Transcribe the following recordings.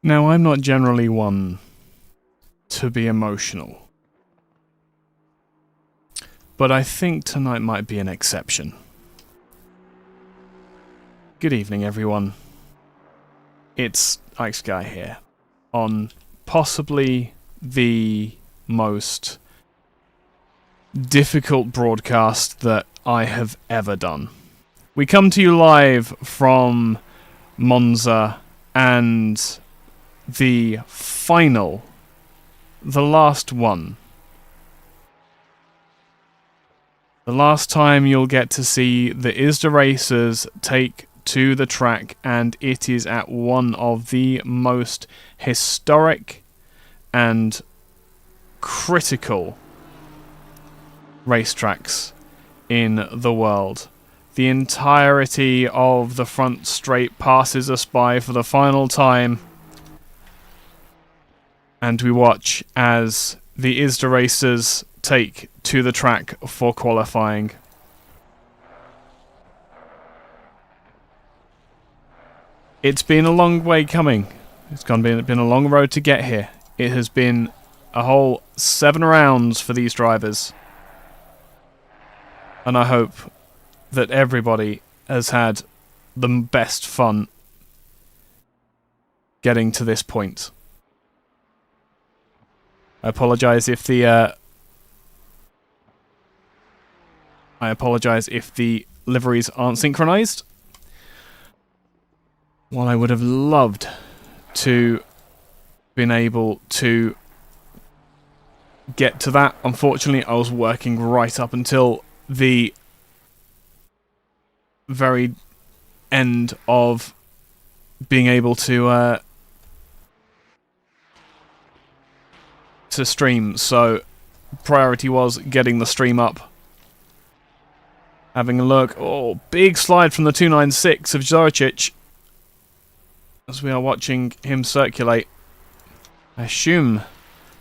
Now, I'm not generally one to be emotional, but I think tonight might be an exception. Good evening, everyone. It's Ike Sky here, on possibly the most difficult broadcast that I have ever done. We come to you live from Monza, and the final, the last one. The last time you'll get to see the ISDA racers take to the track, and it is at one of the most historic and critical racetracks in the world. The entirety of the front straight passes us by for the final time, and we watch as the ISDA racers take to the track for qualifying. It's been a long way coming. It's been a long road to get here. It has been a whole 7 rounds for these drivers. And I hope that everybody has had the best fun getting to this point. I apologize if the liveries aren't synchronized. While I would have loved to been able to get to that, unfortunately I was working right up until the very end of being able to stream, so priority was getting the stream up. Having a look, oh, big slide from the 296 of Zoricic as we are watching him circulate. I assume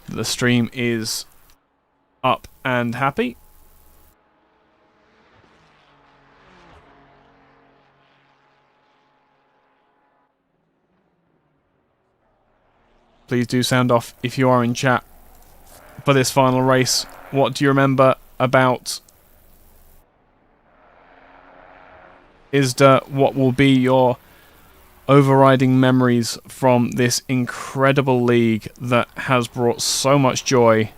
that the stream is up and happy. Please do sound off if you are in chat for this final race. What do you remember about ISDA? What will be your overriding memories from this incredible league that has brought so much joy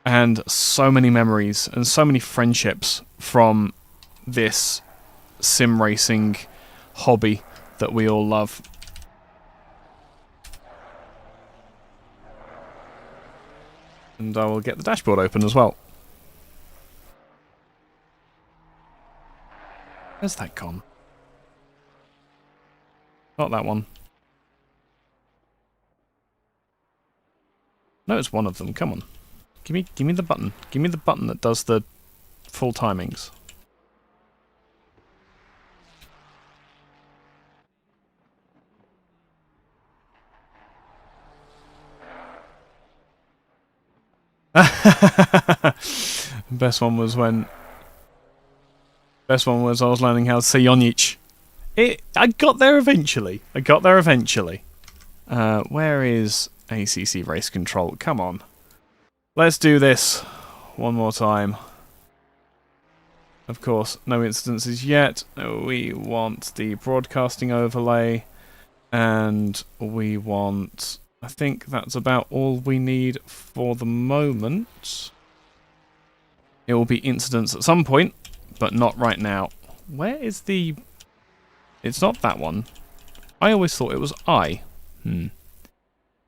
and so many memories and so many friendships from this sim racing hobby that we all love? And I will get the dashboard open as well. Where's that gone? Not that one. No, it's one of them. Come on. Give me the button. Give me the button that does the full timings. Best one was I was learning how to say Jonic. I got there eventually. Where is ACC Race Control? Come on. Let's do this one more time. Of course, no incidences yet. We want the broadcasting overlay. And we want... I think that's about all we need for the moment. It will be incidents at some point, but not right now. Where is the... It's not that one. I always thought it was I.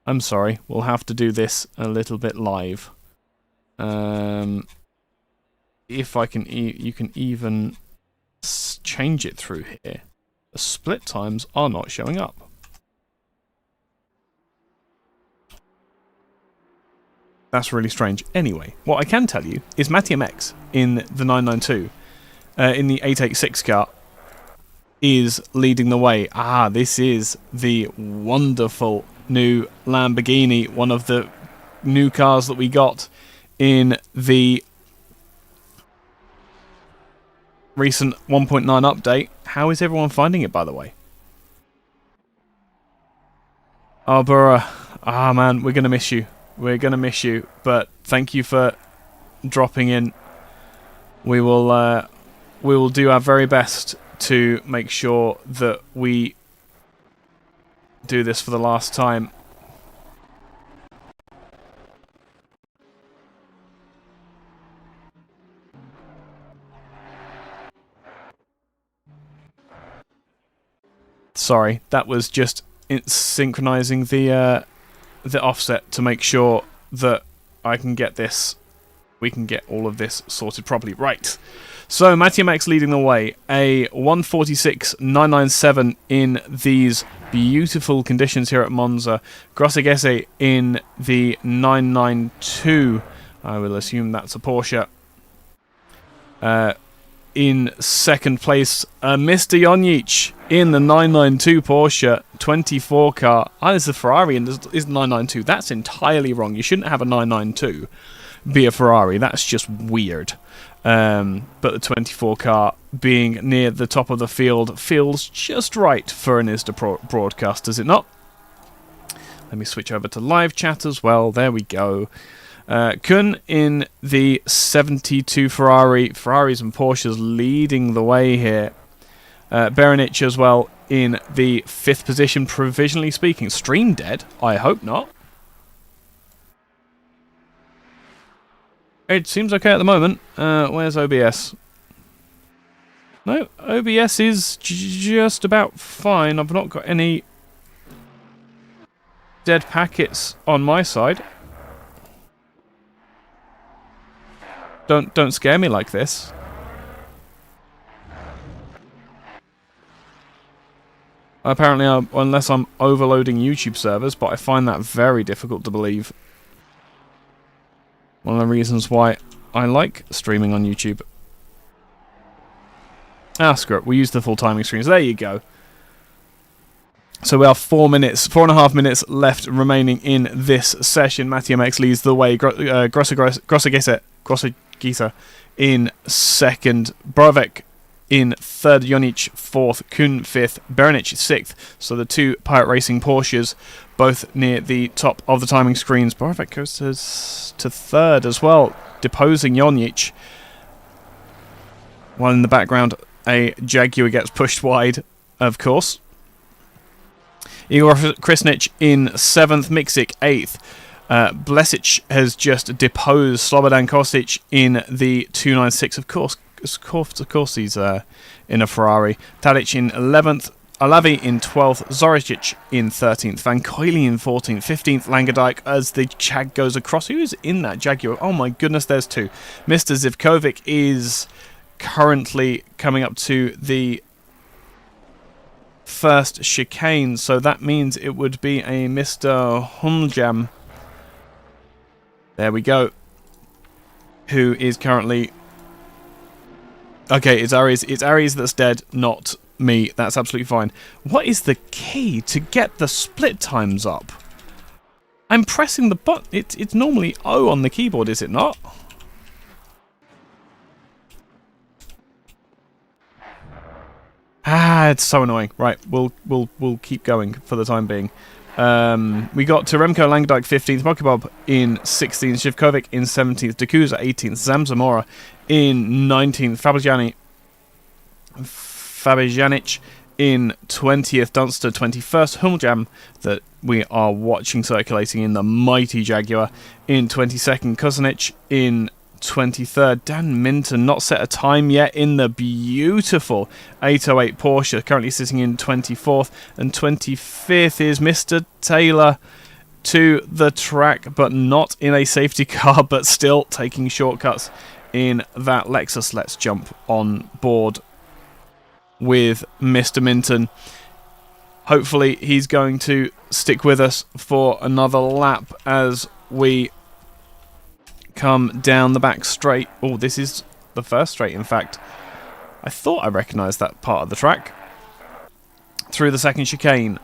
I'm sorry, we'll have to do this a little bit live. If I can... you can even change it through here. The split times are not showing up. That's really strange. Anyway, what I can tell you is Matty MX in the 992, in the 886 car, is leading the way. Ah, this is the wonderful new Lamborghini, one of the new cars that we got in the recent 1.9 update. How is everyone finding it, by the way? Oh, Burra. Ah, man, we're going to miss you. We're going to miss you. But thank you for dropping in. We will do our very best to make sure that we do this for the last time. Sorry, that was just synchronizing the offset to make sure that I can get this. We can get all of this sorted properly. Right. So Mattia Max leading the way. A 146.997 in these beautiful conditions here at Monza. Grossegesse in the 992. I will assume that's a Porsche. In second place, Mr. Jonic in the 992 Porsche 24 car. Ah, there's a Ferrari and there's 992. That's entirely wrong. You shouldn't have a 992 be a Ferrari. That's just weird. But the 24 car being near the top of the field feels just right for an ISDA broadcast, does it not? Let me switch over to live chat as well. There we go. Kuhn in the 72 Ferrari. Ferraris and Porsches leading the way here. Berenic as well in the 5th position, provisionally speaking. Stream dead? I hope not. It seems okay at the moment. Where's OBS? No, OBS is just about fine. I've not got any dead packets on my side. Don't scare me like this. Apparently, unless I'm overloading YouTube servers, but I find that very difficult to believe. One of the reasons why I like streaming on YouTube. Ah, screw it. We use the full timing screens. There you go. So we have 4.5 minutes left remaining in this session. Mattia Max leads the way. Grossegesse in second. Brovek in third. Jonic fourth. Kuhn fifth. Berenic sixth. So the two Pirate Racing Porsches both near the top of the timing screens. Brovek goes to third as well, deposing Jonic. While in the background, a Jaguar gets pushed wide, of course. Igor Krisnic in 7th, Miksik 8th. Blesic has just deposed Slobodan Kostic in the 296. Of course he's in a Ferrari. Tadic in 11th. Alavi in 12th. Zoricic in 13th. Van Coyle in 14th. 15th, Langadijk as the Jag goes across. Who is in that Jaguar? Oh my goodness, there's two. Mr. Zivkovic is currently coming up to the first chicane, so that means it would be a Mr. Humjam. There we go. Who is currently... Okay, it's Aries that's dead, not me. That's absolutely fine. What is the key to get the split times up? I'm pressing the button. It's normally O on the keyboard, is it not? Ah, it's so annoying. Right, we'll keep going for the time being. We got Teremko Langdijk 15th, Mokibob in 16th, Zivkovic in 17th, Dakuza 18th, Zamzamora in 19th, Fabijanic in 20th, Dunster 21st, Humjam that we are watching circulating in the mighty Jaguar in 22nd, Kozanic in 23rd. Dan Minton not set a time yet in the beautiful 808 Porsche, currently sitting in 24th, and 25th is Mr. Taylor to the track, but not in a safety car, but still taking shortcuts in that Lexus. Let's jump on board with Mr. Minton. Hopefully he's going to stick with us for another lap as we come down the back straight. Oh, this is the first straight, in fact. I thought I recognised that part of the track. Through the second chicane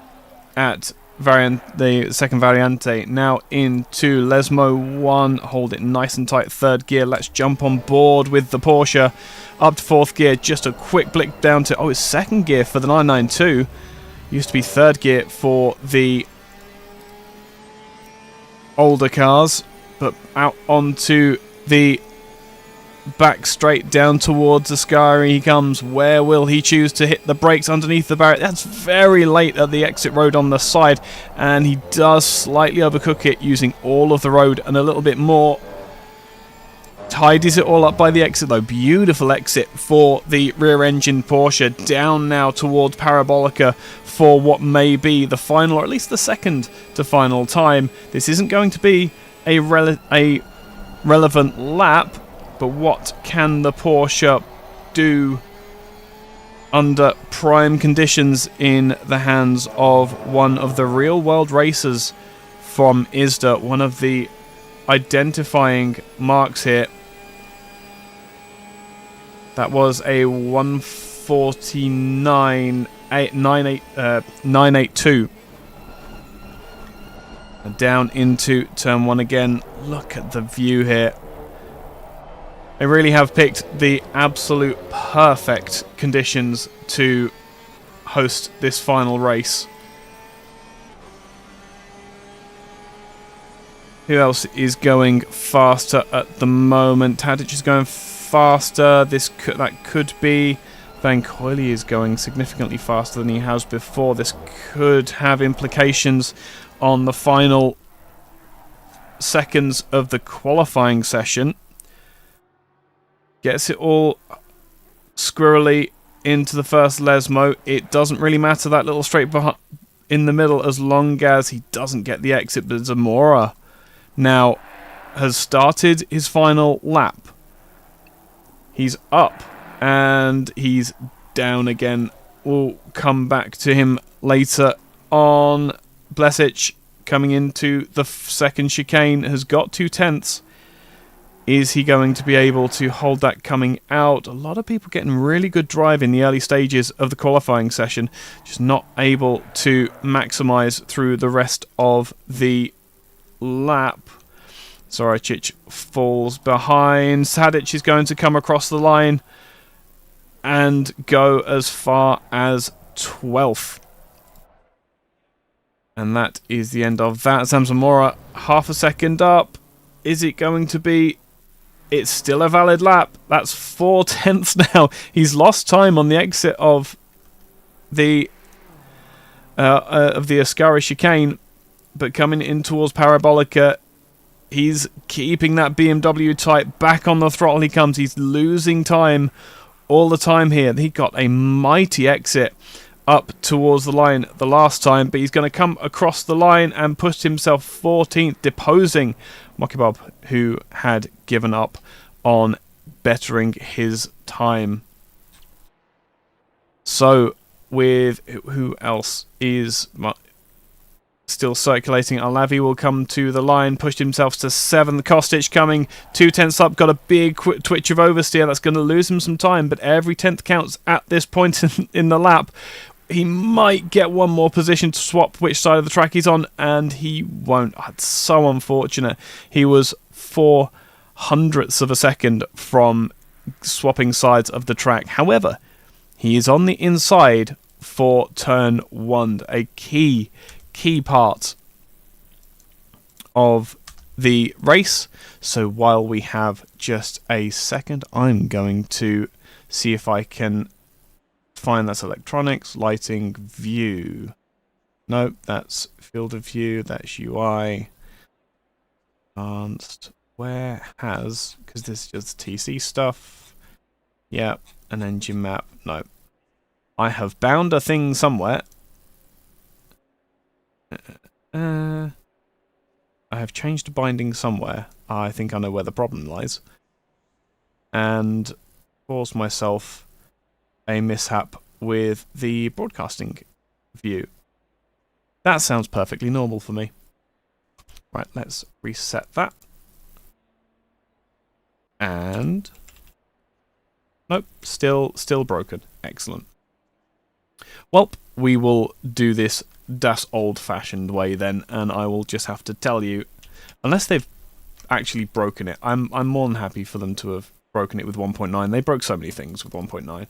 at the second Variante. Now into Lesmo 1. Hold it nice and tight. Third gear. Let's jump on board with the Porsche. Up to fourth gear. Just a quick blick down to... Oh, it's second gear for the 992. Used to be third gear for the older cars, but out onto the back straight down towards the sky he comes. Where will he choose to hit the brakes underneath the barrier? That's very late at the exit road on the side, and he does slightly overcook it using all of the road and a little bit more. Tidies it all up by the exit though. Beautiful exit for the rear engine Porsche. Down now towards Parabolica for what may be the final, or at least the second to final time. This isn't going to be a relevant lap, but what can the Porsche do under prime conditions in the hands of one of the real world racers from ISDA, one of the identifying marks here? That was a 149.982. Down into turn 1 again. Look at the view here. They really have picked the absolute perfect conditions to host this final race. Who else is going faster at the moment? Tadic is going faster. That could be. Van Coily is going significantly faster than he has before. This could have implications on the final seconds of the qualifying session. Gets it all squirrely into the first Lesmo. It doesn't really matter that little straight in the middle as long as he doesn't get the exit. But Zamora now has started his final lap. He's up and he's down again. We'll come back to him later on. Blesic coming into the second chicane has got 2/10. Is he going to be able to hold that coming out? A lot of people getting really good drive in the early stages of the qualifying session, just not able to maximise through the rest of the lap. Zoricic falls behind. Sadic is going to come across the line and go as far as 12th. And that is the end of that. Sam Zamora, half a second up. Is it going to be... It's still a valid lap. That's 4/10 now. He's lost time on the exit of the Ascari chicane, but coming in towards Parabolica, he's keeping that BMW tight. Back on the throttle he comes. He's losing time all the time here. He got a mighty exit up towards the line the last time, but he's going to come across the line and put himself 14th, deposing Mokibob, who had given up on bettering his time. So, with who else is still circulating? Alavi will come to the line, pushed himself to 7th. Kostic coming 2/10 up, got a big twitch of oversteer. That's going to lose him some time, but every 10th counts at this point in the lap. He might get one more position to swap which side of the track he's on, and he won't. It's so unfortunate. He was 0.04 of a second from swapping sides of the track. However, he is on the inside for turn 1, a key part of the race. So while we have just a second, I'm going to see if I can find that's electronics, lighting, view. Nope, that's field of view, that's UI. Advanced. Where has, because this is just TC stuff. Yep, an engine map. No. I have bound a thing somewhere. I have changed a binding somewhere. I think I know where the problem lies. And caused myself a mishap with the broadcasting view. That sounds perfectly normal for me. Right, let's reset that. And nope, still broken. Excellent. Well, we will do this das old-fashioned way then, and I will just have to tell you, unless they've actually broken it, I'm more than happy for them to have broken it with 1.9. They broke so many things with 1.9.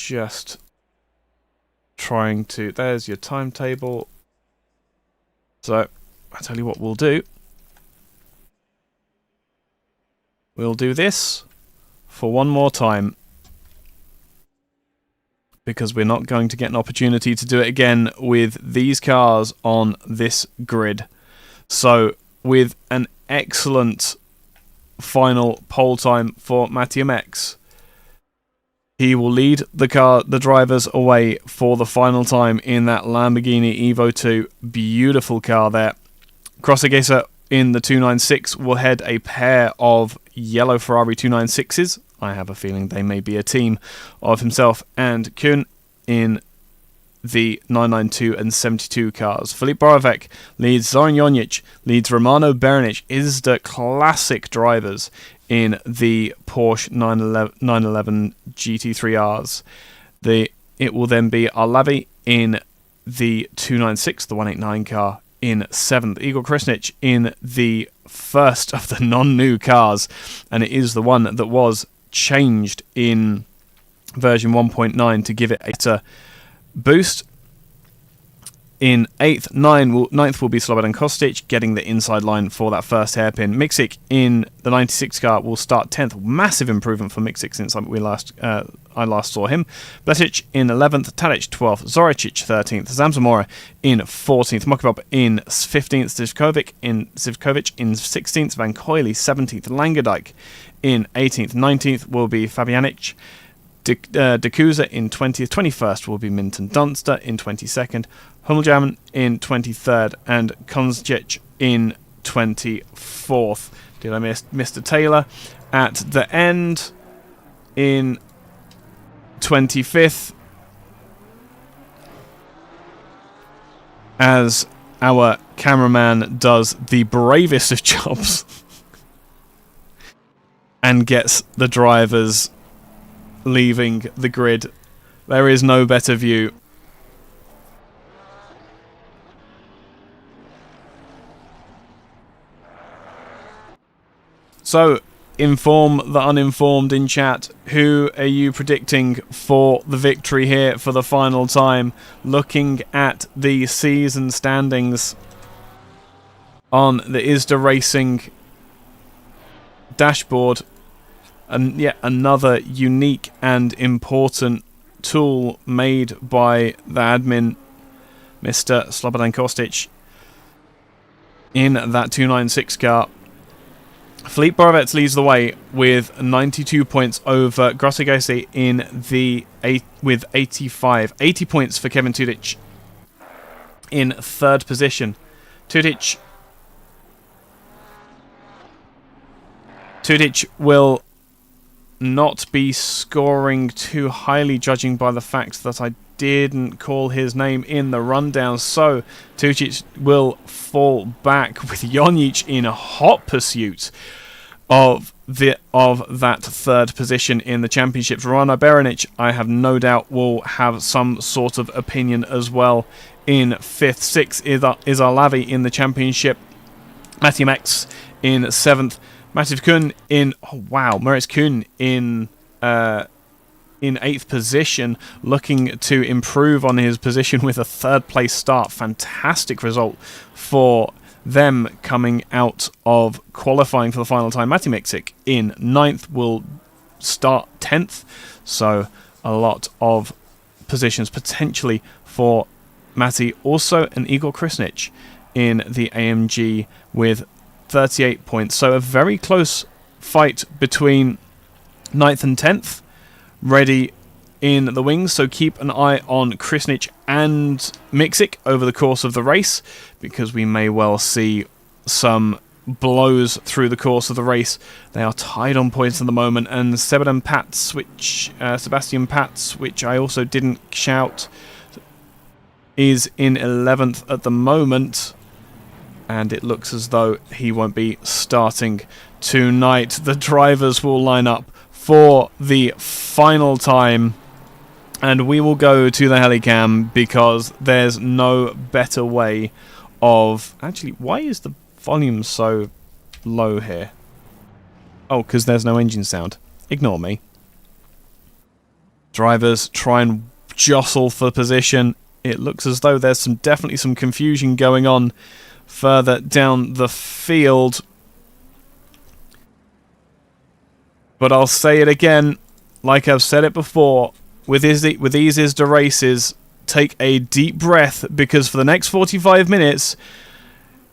just trying to... There's your timetable. So, I'll tell you what we'll do. We'll do this for one more time, because we're not going to get an opportunity to do it again with these cars on this grid. So, with an excellent final pole time for Matty MX, he will lead the drivers away for the final time in that Lamborghini Evo 2. Beautiful car there. Grossegesa in the 296 will head a pair of yellow Ferrari 296s. I have a feeling they may be a team of himself and Kuhn in the 992 and 72 cars. Filip Borovec leads Zoran Jonic, leads Romano Berenic, ISDA classic drivers in the Porsche 911 GT3Rs. It will then be Arlavi in the 296, the 189 car, in 7th. Igor Krisnic in the first of the non-new cars, and it is the one that was changed in version 1.9 to give it a better boost. In 8th, 9th will be Slobodan Kostic, getting the inside line for that first hairpin. Miksik in the 96 car will start 10th. Massive improvement for Miksik since I last saw him. Bletic in 11th, Tadic 12th, Zoricic 13th, Zamzamora in 14th, Mokibov in 15th, Zivkovic in 16th, Van Coily 17th, Langendijk in 18th, 19th will be Fabianic. D'Acusa in 20th, 21st will be Minton Dunster in 22nd, Hummeljaman in 23rd, and Konjic in 24th. Did I miss Mr. Taylor at the end in 25th, as our cameraman does the bravest of jobs and gets the drivers leaving the grid. There is no better view. So, inform the uninformed in chat. Who are you predicting for the victory here for the final time? Looking at the season standings on the ISDA Racing dashboard, and yet another unique and important tool made by the admin, Mr. Slobodan Kostic, in that 296 car. Filip Borovec leads the way with 92 points over Grossegese with 85. 80 points for Kevin Tudic in third position. Tudic will not be scoring too highly, judging by the fact that I didn't call his name in the rundown. So Tudic will fall back with Jonic in a hot pursuit of that third position in the championships. Romano Berenic, I have no doubt, will have some sort of opinion as well in 5th. 6th is Arlavi in the championship. Matty Max in 7th. Mativ Kuhn in... Oh, wow. Moritz Kuhn in 8th position, looking to improve on his position with a third place start. Fantastic result for them coming out of qualifying for the final time. Matti Miksik in 9th will start 10th, so a lot of positions potentially for Matti. Also an Igor Krisnic in the AMG with 38 points, so a very close fight between 9th and 10th ready in the wings, so keep an eye on Krisnic and Miksik over the course of the race, because we may well see some blows through the course of the race. They are tied on points at the moment, and Sebastian Patz, which I also didn't shout, is in 11th at the moment, and it looks as though he won't be starting tonight. The drivers will line up for the final time, and we will go to the helicam because there's no better way of... Actually, why is the volume so low here? Oh, because there's no engine sound. Ignore me. Drivers try and jostle for position. It looks as though there's definitely some confusion going on further down the field. But I'll say it again, like I've said it before, with these ISDA races, take a deep breath, because for the next 45 minutes,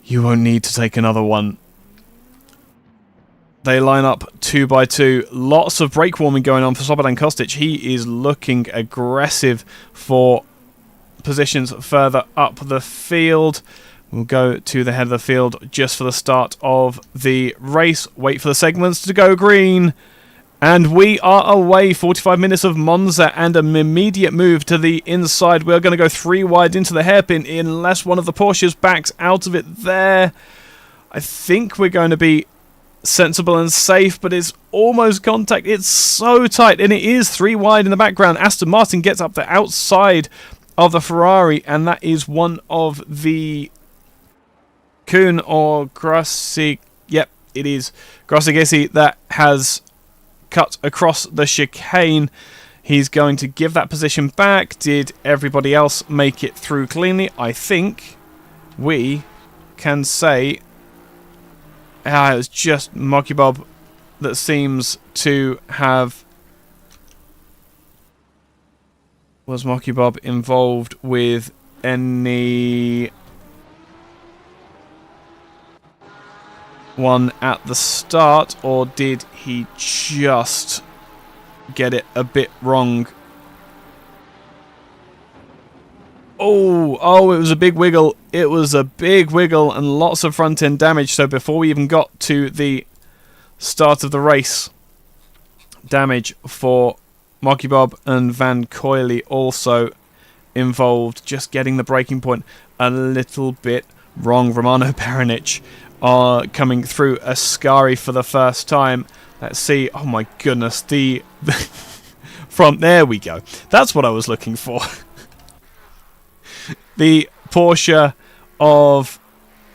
you won't need to take another one. They line up 2 by 2. Lots of brake warming going on for Slobodan Kostic. He is looking aggressive for positions further up the field. We'll go to the head of the field just for the start of the race. Wait for the segments to go green. And we are away. 45 minutes of Monza and an immediate move to the inside. We're going to go 3 wide into the hairpin unless one of the Porsches backs out of it there. I think we're going to be sensible and safe, but it's almost contact. It's so tight, and it is 3 wide in the background. Aston Martin gets up the outside of the Ferrari, and that is one of the Kuhn or Grossi. Yep, it is Grossi that has cut across the chicane. He's going to give that position back. Did everybody else make it through cleanly? I think we can say it was just Mocky Bob that seems to have... Was Mocky Bob involved with any one at the start, or did he just get it a bit wrong? Oh, it was a big wiggle. It was a big wiggle and lots of front end damage. So before we even got to the start of the race, damage for Mocky Bob and Van Coyley also involved, just getting the braking point a little bit wrong. Romano Perinic coming through Ascari for the first time. Let's see. Oh my goodness, the from there we go. That's what I was looking for. The Porsche of,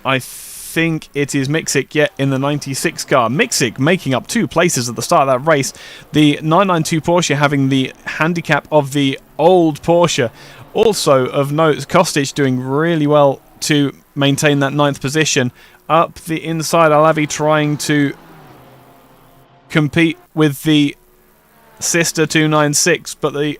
I think it is Mixic, yet in the 96 car. Mixic making up 2 places at the start of that race. The 992 Porsche having the handicap of the old Porsche. Also of note, Kostic doing really well to maintain that 9th position. Up the inside, Alavi trying to compete with the sister 296, but the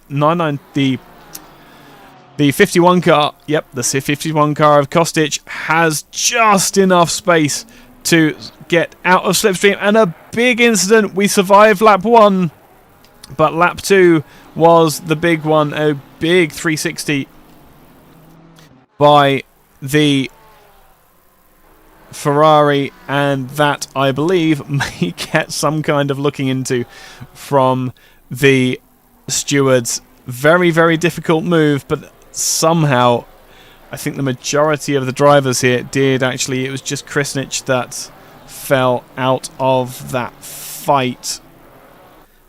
51 car, yep, the 51 car of Kostic has just enough space to get out of slipstream, and a big incident. We survived lap 1, but lap 2 was the big one. A big 360 by the Ferrari, and that, I believe, may get some kind of looking into from the stewards. Very, very difficult move, but somehow I think the majority of the drivers here did actually. It was just Krasnic that fell out of that fight.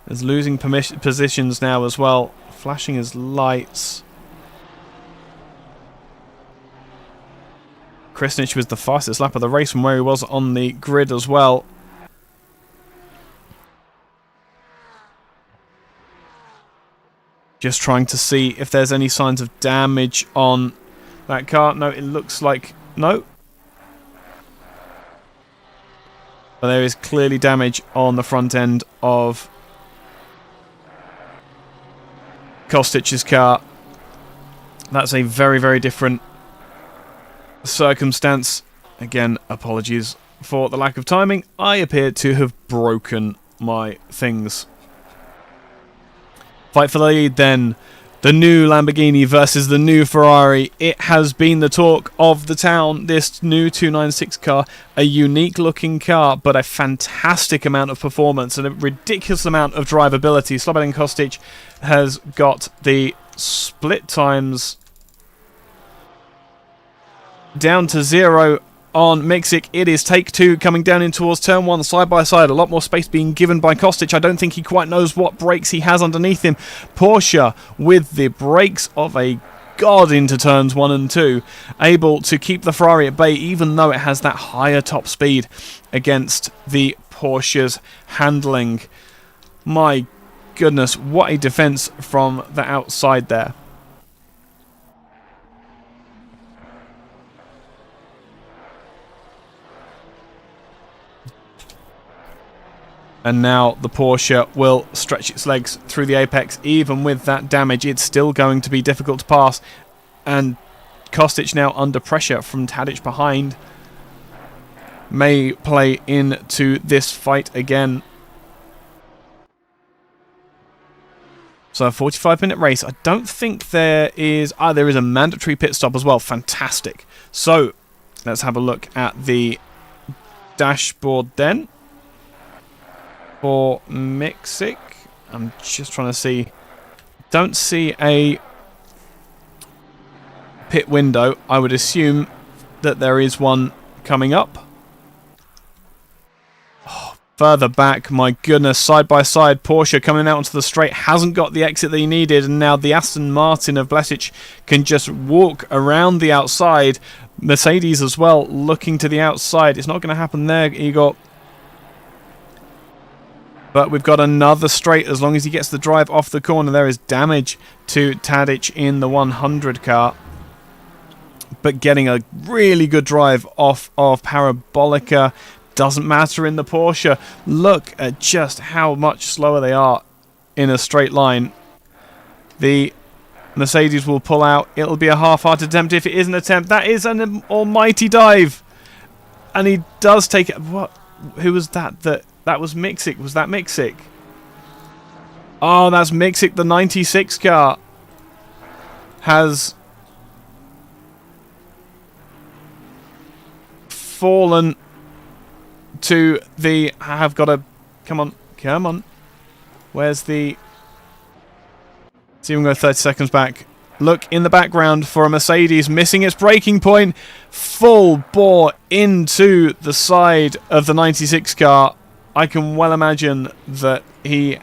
Is losing positions now as well, flashing his lights. Krasnic was the fastest lap of the race from where he was on the grid as well. Just trying to see if there's any signs of damage on that car. No, it looks like no. But there is clearly damage on the front end of Kostic's car. That's a very, very different circumstance. Again, apologies for the lack of timing. I appear to have broken my things. Fight for the lead then. The new Lamborghini versus the new Ferrari. It has been the talk of the town. This new 296 car. A unique looking car, but a fantastic amount of performance and a ridiculous amount of drivability. Slobodan Kostic has got the split times down to 0 on Mixic. It is take 2 coming down in towards turn 1 side by side. A lot more space being given by Kostic. I don't think he quite knows what brakes he has underneath him. Porsche with the brakes of a god into turns 1 and 2, able to keep the Ferrari at bay even though it has that higher top speed against the Porsche's handling. My goodness, what a defense from the outside there. And now the Porsche will stretch its legs through the apex. Even with that damage, it's still going to be difficult to pass. And Kostic now under pressure from Tadic behind may play into this fight again. So a 45-minute race. I don't think there is... there is a mandatory pit stop as well. Fantastic. So let's have a look at the dashboard then. For Mixic, I'm just trying to see. Don't see a pit window. I would assume that there is one coming up. Oh, further back, my goodness, side by side, Porsche coming out onto the straight, hasn't got the exit that he needed, and now the Aston Martin of Blesic can just walk around the outside. Mercedes as well, looking to the outside. It's not going to happen there, Igor. But we've got another straight. As long as he gets the drive off the corner, there is damage to Tadic in the 100 car. But getting a really good drive off of Parabolica doesn't matter in the Porsche. Look at just how much slower they are in a straight line. The Mercedes will pull out. It'll be a half-hearted attempt. If it is an attempt, that is an almighty dive. And he does take it. What? Who was that? That was Mixic. Was that Mixic? Oh, that's Mixic. The 96 car has fallen to the... I have got to... Come on. Come on. Where's the... See, we'll go 30 seconds back. Look in the background for a Mercedes missing its braking point. Full bore into the side of the 96 car. I can well imagine that he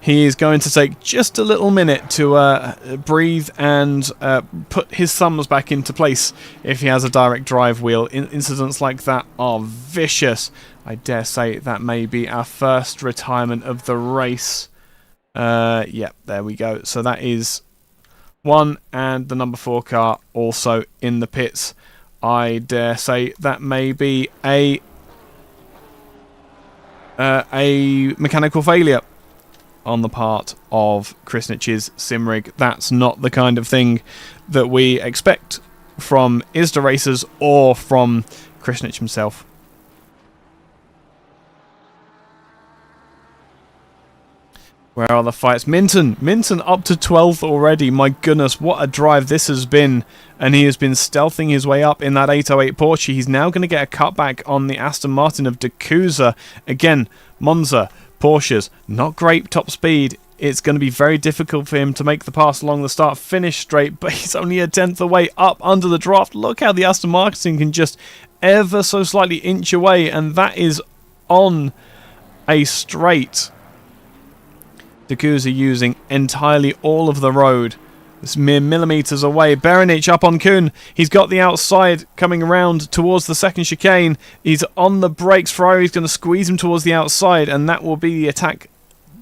is going to take just a little minute to breathe and put his thumbs back into place if he has a direct drive wheel. Incidents like that are vicious. I dare say that may be our first retirement of the race. Yep, there we go. So that is one, and the number 4 car also in the pits. I dare say that may be a mechanical failure on the part of Krisnic's Simrig. That's not the kind of thing that we expect from ISDA racers or from Krisnic himself. Where are the fights? Minton up to 12th already. My goodness, what a drive this has been. And he has been stealthing his way up in that 808 Porsche. He's now going to get a cutback on the Aston Martin of D'Couza. Again, Monza, Porsches, not great top speed. It's going to be very difficult for him to make the pass along the start-finish straight, but he's only a 10th away up under the draft. Look how the Aston Martin can just ever so slightly inch away, and that is on a straight. D'Couza using entirely all of the road. It's mere millimetres away. Berenic up on Kuhn. He's got the outside coming around towards the second chicane. He's on the brakes. Ferrari's going to squeeze him towards the outside, and that will be the attack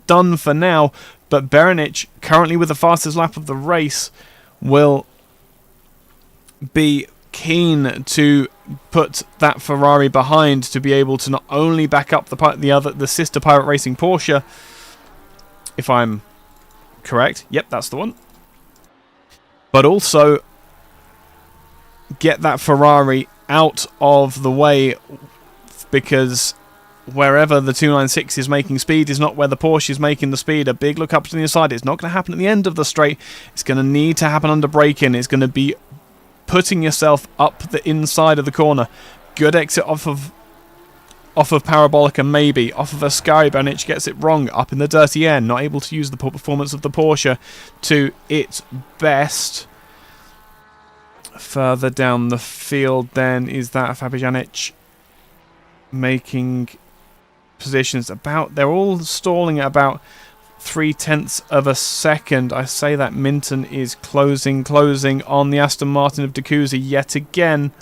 done for now. But Berenic, currently with the fastest lap of the race, will be keen to put that Ferrari behind to be able to not only back up the sister Pirate Racing Porsche, if I'm correct. Yep, that's the one. But also get that Ferrari out of the way, because wherever the 296 is making speed is not where the Porsche is making the speed. A big look up to the inside. It's not going to happen at the end of the straight. It's going to need to happen under braking. It's going to be putting yourself up the inside of the corner. Good exit off of Parabolica, maybe. Off of a Sky, Berenic gets it wrong. Up in the dirty air. Not able to use the performance of the Porsche to its best. Further down the field then is that Fabianic making positions about... They're all stalling at about 0.3 of a second. I say that Minton is closing on the Aston Martin of D'Couza yet again.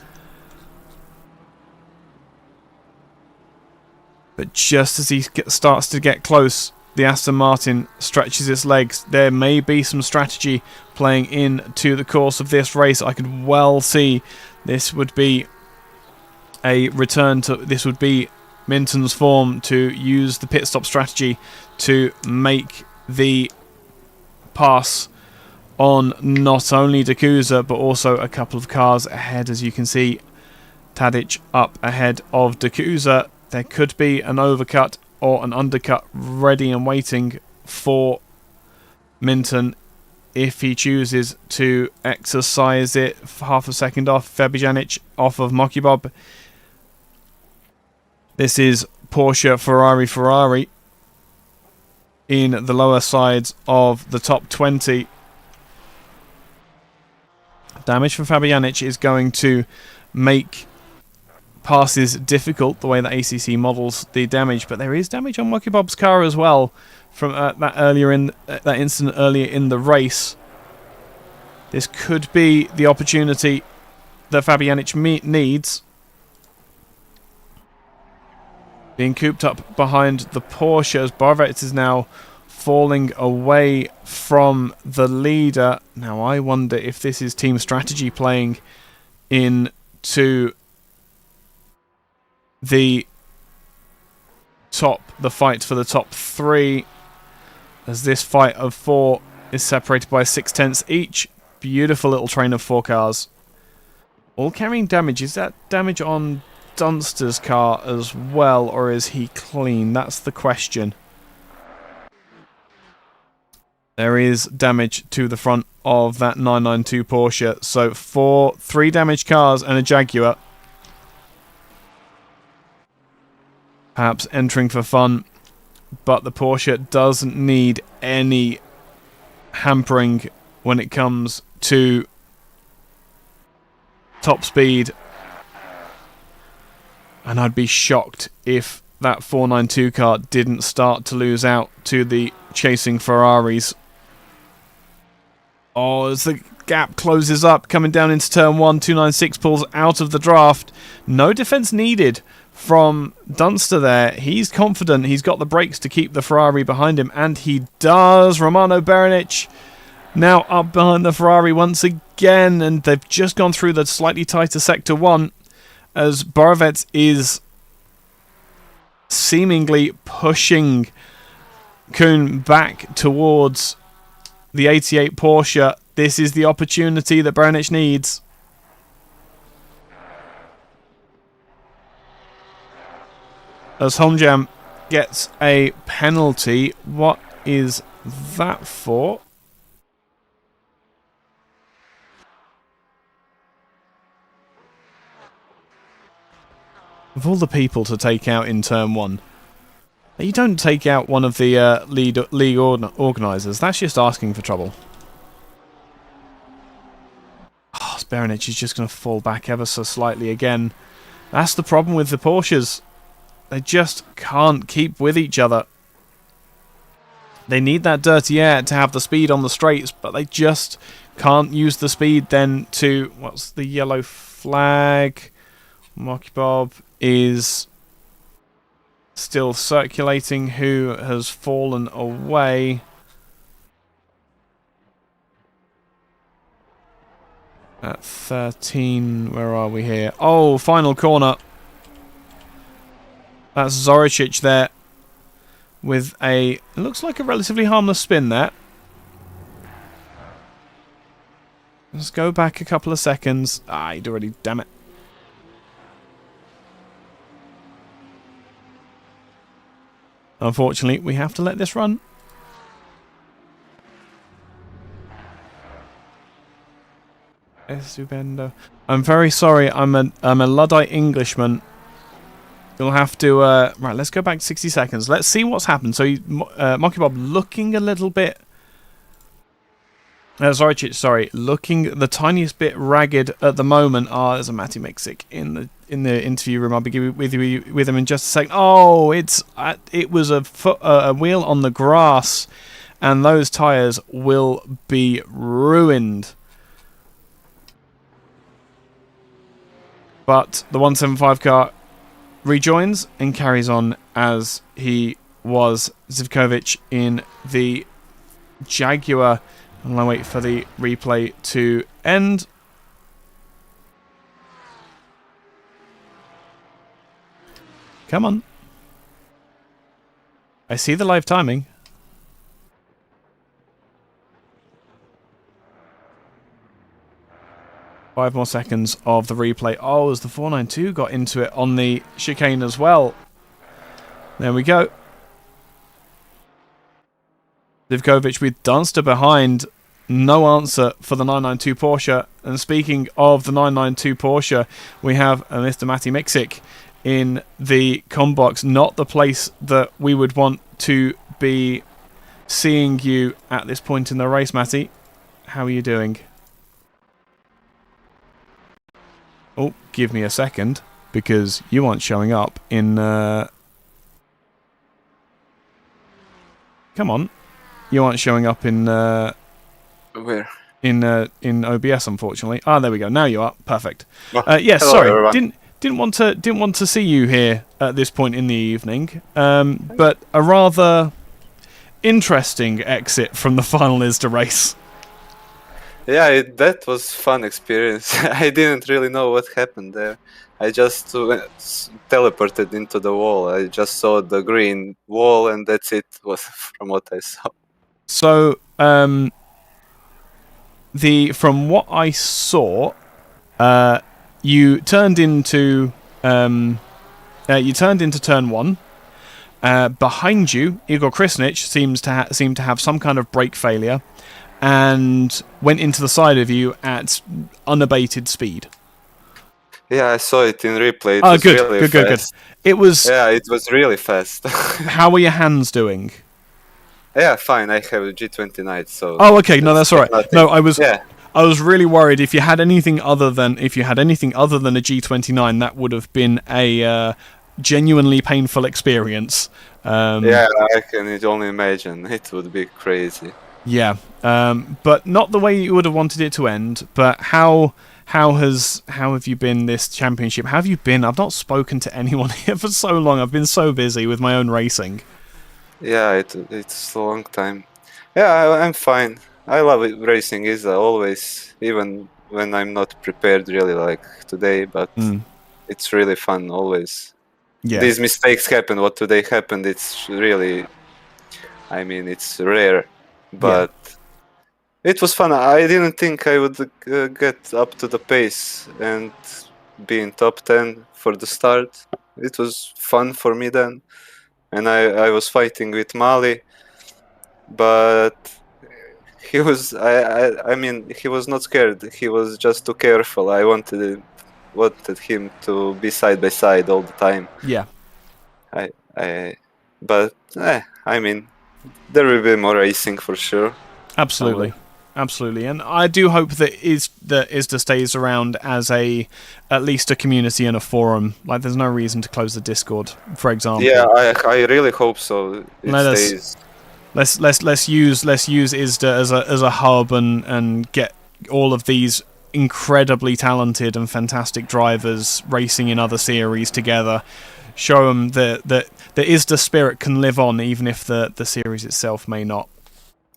But just as he starts to get close, the Aston Martin stretches its legs. There may be some strategy playing into the course of this race. I could well see this would be a return to... This would be Minton's form to use the pit stop strategy to make the pass on not only Dacusa but also a couple of cars ahead. As you can see, Tadic up ahead of Dacusa. There could be an overcut or an undercut ready and waiting for Minton if he chooses to exercise it. Half a second off. Fabianic off of Mokibob. This is Porsche, Ferrari in the lower sides of the top 20. Damage for Fabianic is going to make passes difficult, the way that ACC models the damage, but there is damage on Mokibob's car as well from that incident earlier in the race. This could be the opportunity that Fabianic needs. Being cooped up behind the Porsche as Barvet is now falling away from the leader. Now I wonder if this is team strategy playing into the fight for the top 3, as this fight of 4 is separated by 6/10 each. Beautiful little train of 4 cars, all carrying damage. Is that damage on Dunster's car as well, or is he clean? That's the question. There is damage to the front of that 992 Porsche, so 3 damaged cars and a Jaguar. Perhaps entering for fun, but the Porsche doesn't need any hampering when it comes to top speed. And I'd be shocked if that 492 car didn't start to lose out to the chasing Ferraris. Oh, as the gap closes up, coming down into turn 1, 296 pulls out of the draft. No defense needed from Dunster there. He's confident. He's got the brakes to keep the Ferrari behind him, and he does. Romano Berenic now up behind the Ferrari once again, and they've just gone through the slightly tighter sector 1 as Borovets is seemingly pushing Kuhn back towards the 88 Porsche. This is the opportunity that Berenic needs. As Homjam gets a penalty. What is that for? Of all the people to take out in turn 1, you don't take out one of the league organisers. That's just asking for trouble. Oh, Berenic is just going to fall back ever so slightly again. That's the problem with the Porsches. They just can't keep with each other. They need that dirty air to have the speed on the straights, but they just can't use the speed then to... What's the yellow flag? Mocky Bob is still circulating. Who has fallen away? At 13, where are we here? Oh, final corner. That's Zoricic there with a... It looks like a relatively harmless spin there. Let's go back a couple of seconds. Ah, he'd already... Damn it. Unfortunately, we have to let this run. Estupendo. I'm very sorry. I'm a Luddite Englishman. You'll have to... right, let's go back 60 seconds. Let's see what's happened. So, Mocky Bob looking a little bit... sorry, looking the tiniest bit ragged at the moment. Ah, there's a Matty Mixic in the interview room. I'll be with him in just a second. Oh, it was a wheel on the grass, and those tyres will be ruined. But the 175 car rejoins and carries on as he was Zivkovic in the Jaguar. And I wait for the replay to end. Come on. I see the live timing. Five more seconds of the replay. Oh, as the 492 got into it on the chicane as well. There we go. Zivkovic with Dunster behind. No answer for the 992 Porsche. And speaking of the 992 Porsche, we have a Mr. Matti Miksik in the combox. Not the place that we would want to be seeing you at this point in the race, Matti. How are you doing? Oh, give me a second, because you aren't showing up in... Come on. You aren't showing up in... Where? In OBS, unfortunately. Ah, there we go. Now you are. Perfect. Yes, sorry. everyone. Didn't want to see you here at this point in the evening. But a rather interesting exit from the final ISDA race. Yeah, that was fun experience. I didn't really know what happened there. I just teleported into the wall. I just saw the green wall, and that's it. Was from what I saw. So, from what I saw, you turned into turn one. Behind you, Igor Krisnich seemed to have some kind of brake failure, and went into the side of you at unabated speed. Yeah, I saw it in replay. Good. It was. Yeah, it was really fast. How are your hands doing? Yeah, fine. I have a G29, so. Oh, okay. No, that's all right. Nothing. No, I was. Yeah. I was really worried if you had anything other than a G29, that would have been a genuinely painful experience. Yeah, I can only imagine. It would be crazy. Yeah, but not the way you would have wanted it to end. But how have you been this championship? How have you been? I've not spoken to anyone here for so long. I've been so busy with my own racing. Yeah, it's a long time. Yeah, I'm fine. I love it. Racing is always, even when I'm not prepared really like today, but it's really fun always. Yeah. These mistakes happen. What today happened, it's really, I mean, it's rare, but it was fun. I didn't think I would get up to the pace and be in top 10 for the start. It was fun for me then. And I was fighting with Mali, but he was I mean he was not scared. He was just too careful. I wanted him to be side by side all the time. Yeah. But I mean, there will be more racing for sure. Absolutely. Absolutely, and I do hope that ISDA stays around as at least a community and a forum. Like, there's no reason to close the Discord, for example. Yeah, I really hope so. Stays. Let's use ISDA as a hub and get all of these incredibly talented and fantastic drivers racing in other series together. Show them that the ISDA spirit can live on, even if the series itself may not.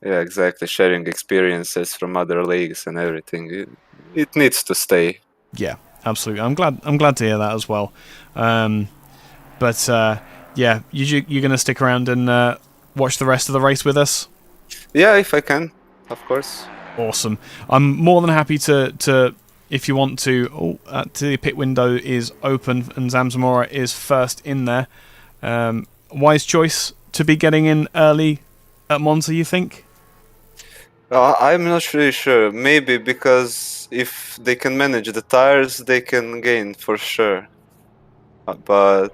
Yeah, exactly. Sharing experiences from other leagues and everything. It needs to stay. Yeah, absolutely. I'm glad to hear that as well. But yeah, you're gonna stick around and watch the rest of the race with us? Yeah, if I can, of course. Awesome. I'm more than happy to if you want to. The pit window is open and Zamzamora is first in there. Wise choice to be getting in early at Monza, you think? I'm not really sure. Maybe because if they can manage the tires, they can gain for sure. But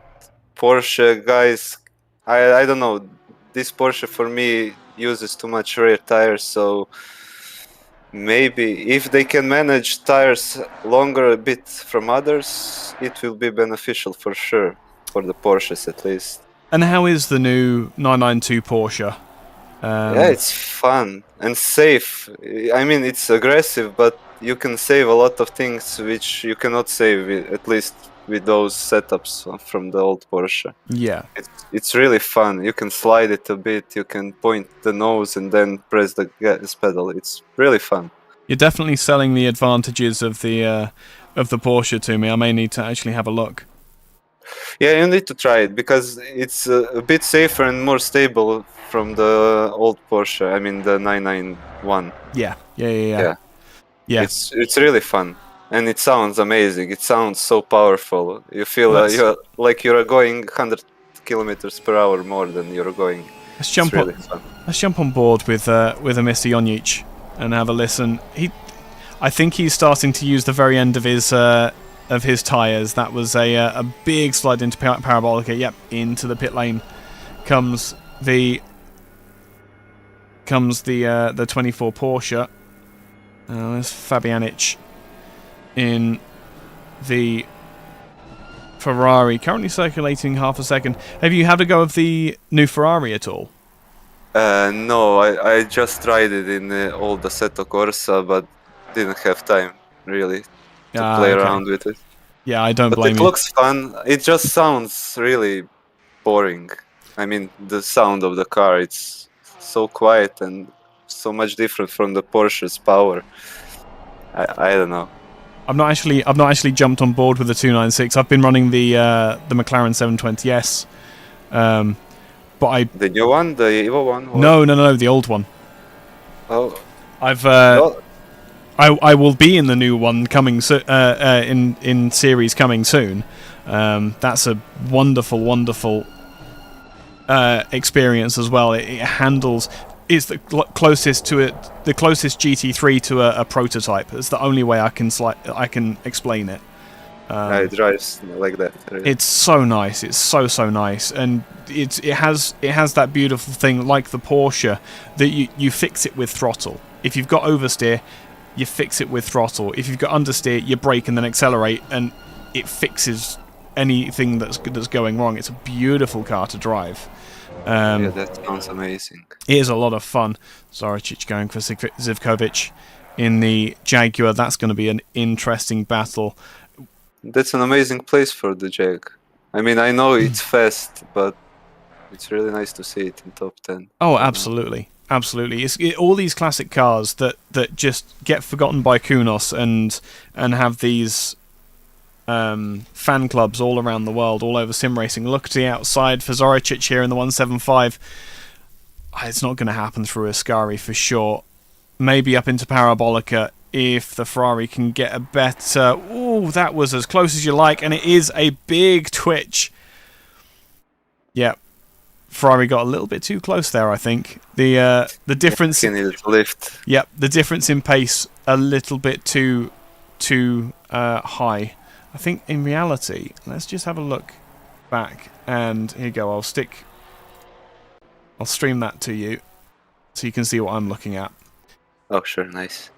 Porsche guys, I don't know. This Porsche for me uses too much rear tires, so maybe if they can manage tires longer a bit from others, it will be beneficial for sure, for the Porsches at least. And how is the new 992 Porsche? Yeah, it's fun and safe. I mean, it's aggressive, but you can save a lot of things which you cannot save, at least with those setups from the old Porsche. Yeah. It's really fun. You can slide it a bit. You can point the nose and then press the gas pedal. It's really fun. You're definitely selling the advantages of the Porsche to me. I may need to actually have a look. Yeah, you need to try it because it's a bit safer and more stable from the old Porsche. I mean the 991. Yeah. It's really fun, and it sounds amazing. It sounds so powerful. You feel you're going 100 kilometers per hour more than you're going. Let's jump on board with a Mr. Jonjic and have a listen. I think he's starting to use the very end of his tyres. That was a big slide into Parabolica. Yep, into the pit lane comes the 24 Porsche. There's Fabianic in the Ferrari, currently circulating half a second. Have you had a go of the new Ferrari at all? No, I just tried it in the old Assetto Corsa, but didn't have time really to play around with it. Yeah, I don't blame you. But it looks fun. It just sounds really boring. I mean, the sound of the car, it's so quiet and so much different from the Porsche's power. I don't know. I've not actually jumped on board with the 296. I've been running the McLaren 720S. But the new one, the Evo one? Or? No, the old one. Oh. I will be in the new one coming in series coming soon. That's a wonderful experience as well. It handles. It's the closest GT3 to a prototype. It's the only way I can explain it. It drives like that. Really. It's so nice. It's so nice, and it has that beautiful thing like the Porsche that you fix it with throttle. If you've got oversteer, you fix it with throttle. If you've got understeer, you brake and then accelerate, and it fixes anything that's going wrong. It's a beautiful car to drive. Yeah, that sounds amazing. It is a lot of fun. Zoricic going for Zivkovic in the Jaguar. That's going to be an interesting battle. That's an amazing place for the Jag. I mean, I know it's fast, but it's really nice to see it in top 10. Oh, absolutely. All these classic cars that just get forgotten by Kunos and have these fan clubs all around the world, all over sim racing. Look at the outside for Zoricic here in the 175. It's not going to happen through Ascari for sure. Maybe up into Parabolica if the Ferrari can get a better... Ooh, that was as close as you like, and it is a big twitch. Yep. Ferrari got a little bit too close there, I think. The difference... lift. Yep, the difference in pace a little bit too high. I think in reality, let's just have a look back, and here you go. I'll stream that to you so you can see what I'm looking at. Oh, sure, nice.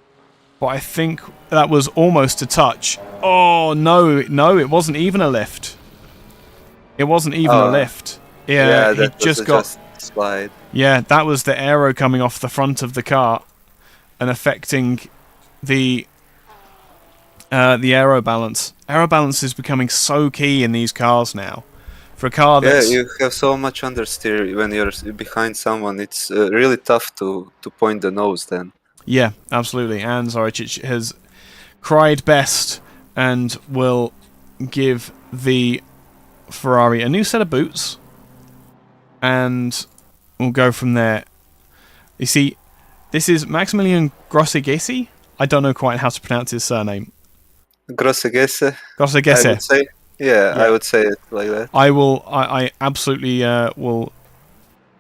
But I think that was almost a touch. Oh, no, it wasn't even a lift. It wasn't even a lift. Yeah, he just got slide. Yeah, that was the aero coming off the front of the car and affecting the aero balance. Aero balance is becoming so key in these cars now. For a car that's... Yeah, you have so much understeer when you're behind someone. It's really tough to point the nose then. Yeah, absolutely. And Zoricic has cried best and will give the Ferrari a new set of boots. And we'll go from there. You see, this is Maximilian Grossegesi. I don't know quite how to pronounce his surname. Grossegesse. Grossegesse. I would say. Yeah, I would say it like that. I absolutely will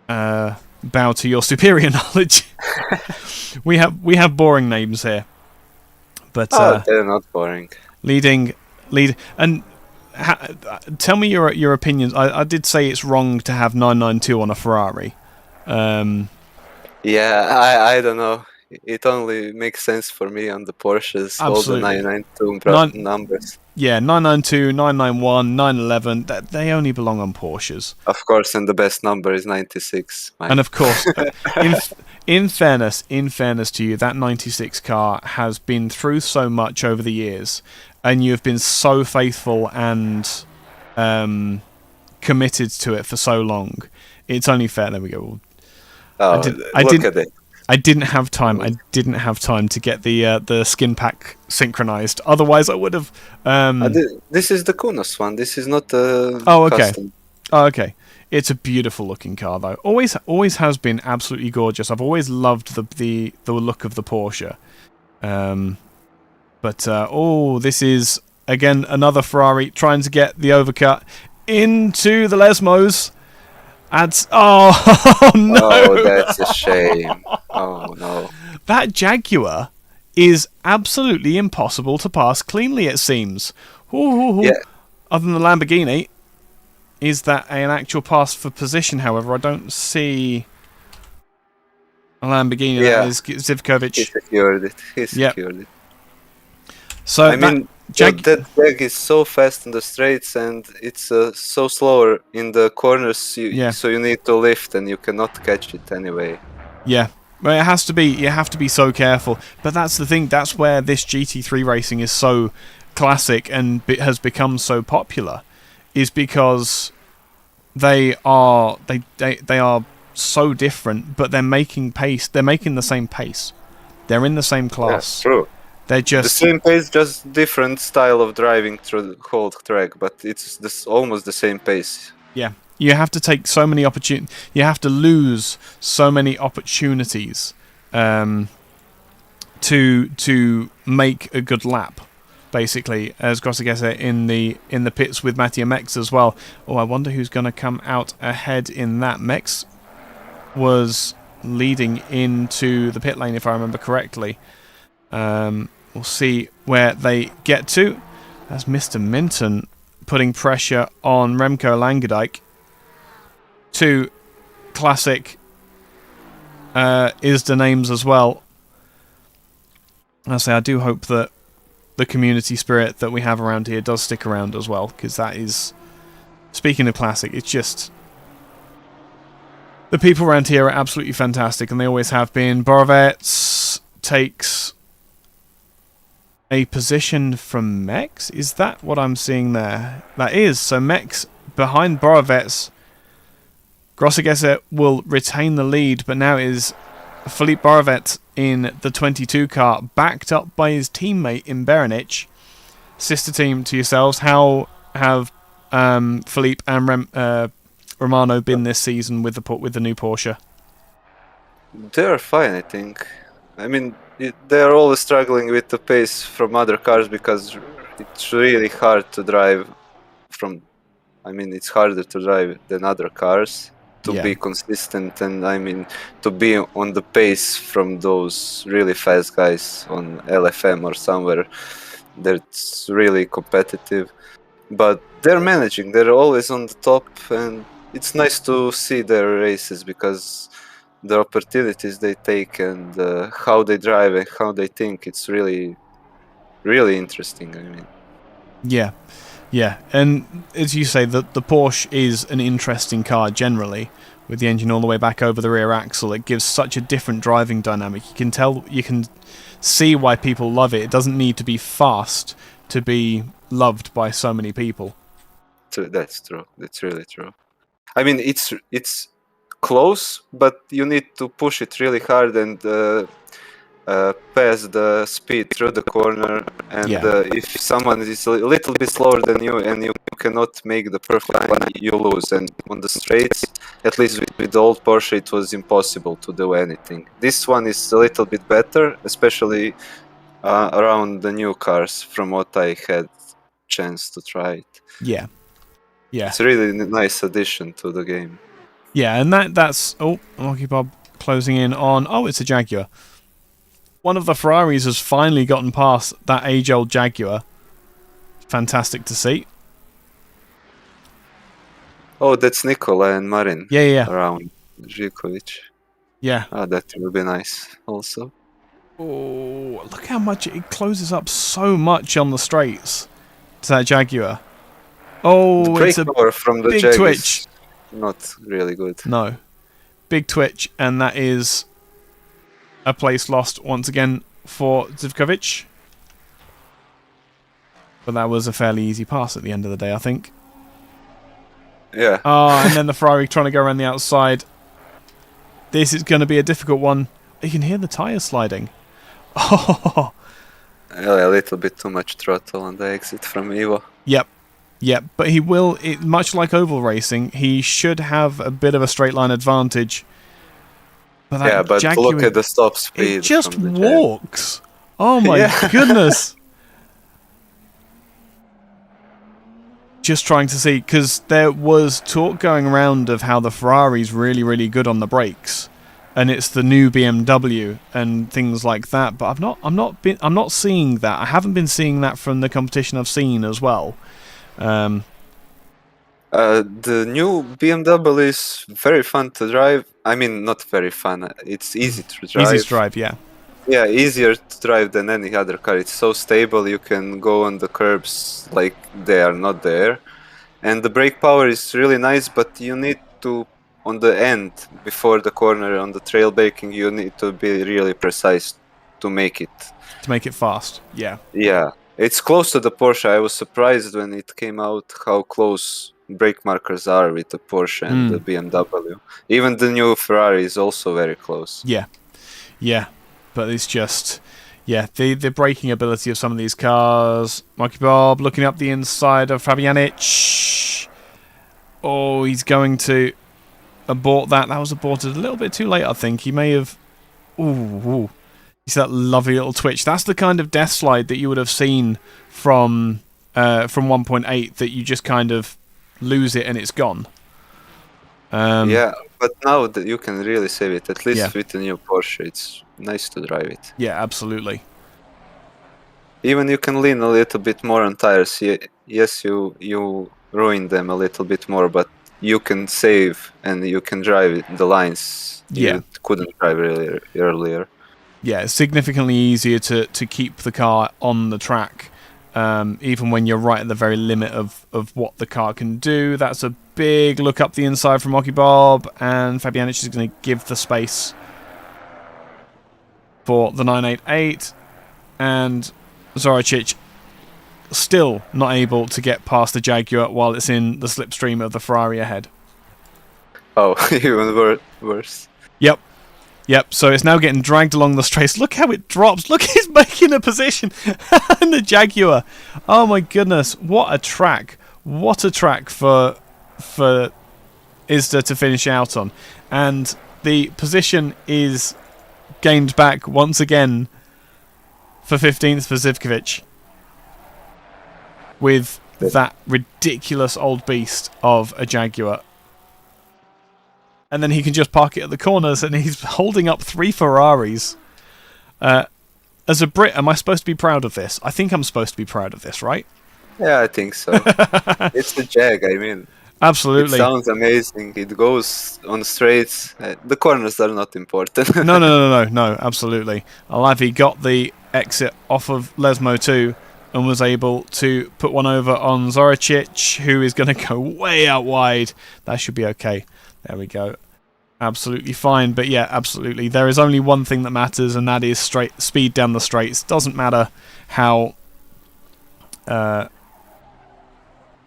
bow to your superior knowledge. we have boring names here, but they're not boring. And tell me your opinions. I did say it's wrong to have 992 on a Ferrari. Yeah, I don't know. it only makes sense for me on the Porsches, all the Absolutely. 992 numbers. Yeah, 992, 991, 911, they only belong on Porsches. Of course, and the best number is 96. And of course, in in fairness to you, that 96 car has been through so much over the years, and you have been so faithful and committed to it for so long. It's only fair. There we go. Oh, look at it. I didn't have time. I didn't have time to get the skin pack synchronized. Otherwise, I would have. This is the Kunos one. This is not okay. custom. Oh, okay. It's a beautiful looking car, though. Always has been absolutely gorgeous. I've always loved the look of the Porsche. This is again another Ferrari trying to get the overcut into the Lesmos. Oh no! Oh, that's a shame. Oh no! That Jaguar is absolutely impossible to pass cleanly. It seems. Yeah. Other than the Lamborghini, is that an actual pass for position? However, I don't see a Lamborghini. Yeah. That is Zivkovic. He secured it. He secured it. So I mean, that Jag is so fast in the straights, and it's so slower in the corners. So you need to lift, and you cannot catch it anyway. Yeah, well, it has to be. You have to be so careful. But that's the thing. That's where this GT3 racing is so classic and has become so popular, is because they are so different, but they're making pace. They're making the same pace. They're in the same class. That's true. They're just the same pace, just different style of driving through the whole track, but it's almost the same pace. Yeah, you have to take so many opportunities. You have to lose so many opportunities to make a good lap. Basically, as Grossegesse in the pits with Mattia Mex as well. Oh, I wonder who's going to come out ahead in that. Mex was leading into the pit lane, if I remember correctly. We'll see where they get to. That's Mr. Minton putting pressure on Remco Langendijk. Two classic ISDA names as well. I do hope that the community spirit that we have around here does stick around as well, because that is, speaking of classic, it's just, the people around here are absolutely fantastic, and they always have been. Borovets takes a position from Mex? Is that what I'm seeing there? That is. So Mex behind Borovets. Grossegesse will retain the lead, but now is Philippe Borovets in the 22 car, backed up by his teammate in Berenic. Sister team to yourselves, how have Philippe and Romano been this season with the new Porsche? They're fine, I think. I mean, they're always struggling with the pace from other cars because it's really hard to drive it's harder to drive than other cars to be consistent, and to be on the pace from those really fast guys on LFM or somewhere. That's really competitive, but they're managing. They're always on the top, and it's nice to see their races because the opportunities they take and how they drive and how they think, it's really, really interesting. Yeah, and as you say, the Porsche is an interesting car generally, with the engine all the way back over the rear axle. It gives such a different driving dynamic. You can see why people love it. It doesn't need to be fast to be loved by so many people. That's true. That's really true. I mean, it's close, but you need to push it really hard and pass the speed through the corner. And if someone is a little bit slower than you and you cannot make the perfect line, you lose. And on the straights, at least with the old Porsche, it was impossible to do anything. This one is a little bit better, especially around the new cars, from what I had chance to try it. Yeah. It's a really nice addition to the game. Yeah, and that's Lucky Bob closing in on. Oh, it's a Jaguar. One of the Ferraris has finally gotten past that age-old Jaguar. Fantastic to see. Oh, that's Nikola and Marin. Yeah. Around Živkovic. Yeah. Oh, that will be nice also. Oh, look how much it closes up so much on the straights to that Jaguar. The Oh, it's brake a power from the big Jag twitch. is not really good. No. Big twitch, and that is a place lost once again for Zivkovic. But that was a fairly easy pass at the end of the day, I think. Yeah. Ah, and then the Ferrari trying to go around the outside. This is going to be a difficult one. You can hear the tyres sliding. Oh, A little bit too much throttle on the exit from Evo. yep. Yep, but he will, much like oval racing, he should have a bit of a straight line advantage. But that Yeah, but Jaguar, look at the stop speed. it just from the Jag. walks. Oh my Yeah. goodness. Just trying to see, because there was talk going around of how the Ferrari's really, really good on the brakes, and it's the new BMW and things like that. But I'm not seeing that. I haven't been seeing that from the competition I've seen as well. The new BMW is very fun to drive. I mean, not very fun. It's easy to drive. Easy to drive, yeah. Yeah, easier to drive than any other car. It's so stable. You can go on the curbs like they are not there. And the brake power is really nice, but you need to, on the end, before the corner, on the trail braking, you need to be really precise to make it. To make it fast, yeah. Yeah. It's close to the Porsche. I was surprised when it came out how close brake markers are with the Porsche and the BMW. Even the new Ferrari is also very close. Yeah. Yeah. But it's just, yeah, the braking ability of some of these cars. Mikey Bob looking up the inside of Fabianic. Oh, he's going to abort that. That was aborted a little bit too late, I think. He may have... Ooh. You see that lovely little twitch. That's the kind of death slide that you would have seen from 1.8, that you just kind of lose it and it's gone. Yeah, but now that you can really save it, at least Yeah. with the new Porsche, it's nice to drive it. Yeah, absolutely. Even you can lean a little bit more on tires. Yes, you ruin them a little bit more, but you can save and you can drive the lines you couldn't drive really earlier. Yeah, it's significantly easier to keep the car on the track, even when you're right at the very limit of what the car can do. That's a big look up the inside from Rocky Bob, and Fabianic is going to give the space for the 988, and Zoricic still not able to get past the Jaguar while it's in the slipstream of the Ferrari ahead. Oh, even worse. Yep, so it's now getting dragged along the straights. Look how it drops. Look, he's making a position. And the Jaguar. Oh my goodness, what a track. What a track for ISDA to finish out on. And the position is gained back once again for 15th for Zivkovic, with that ridiculous old beast of a Jaguar. And then he can just park it at the corners, and he's holding up 3 Ferraris. As a Brit, am I supposed to be proud of this? I think I'm supposed to be proud of this, right? Yeah, I think so. It's the Jag, I mean. Absolutely. It sounds amazing. It goes on straights. The corners are not important. No, absolutely. Alavi got the exit off of Lesmo too, and was able to put one over on Zoricic, who is going to go way out wide. That should be okay. There we go. Absolutely fine. But yeah, absolutely. There is only one thing that matters, and that is straight speed down the straights. Doesn't matter how...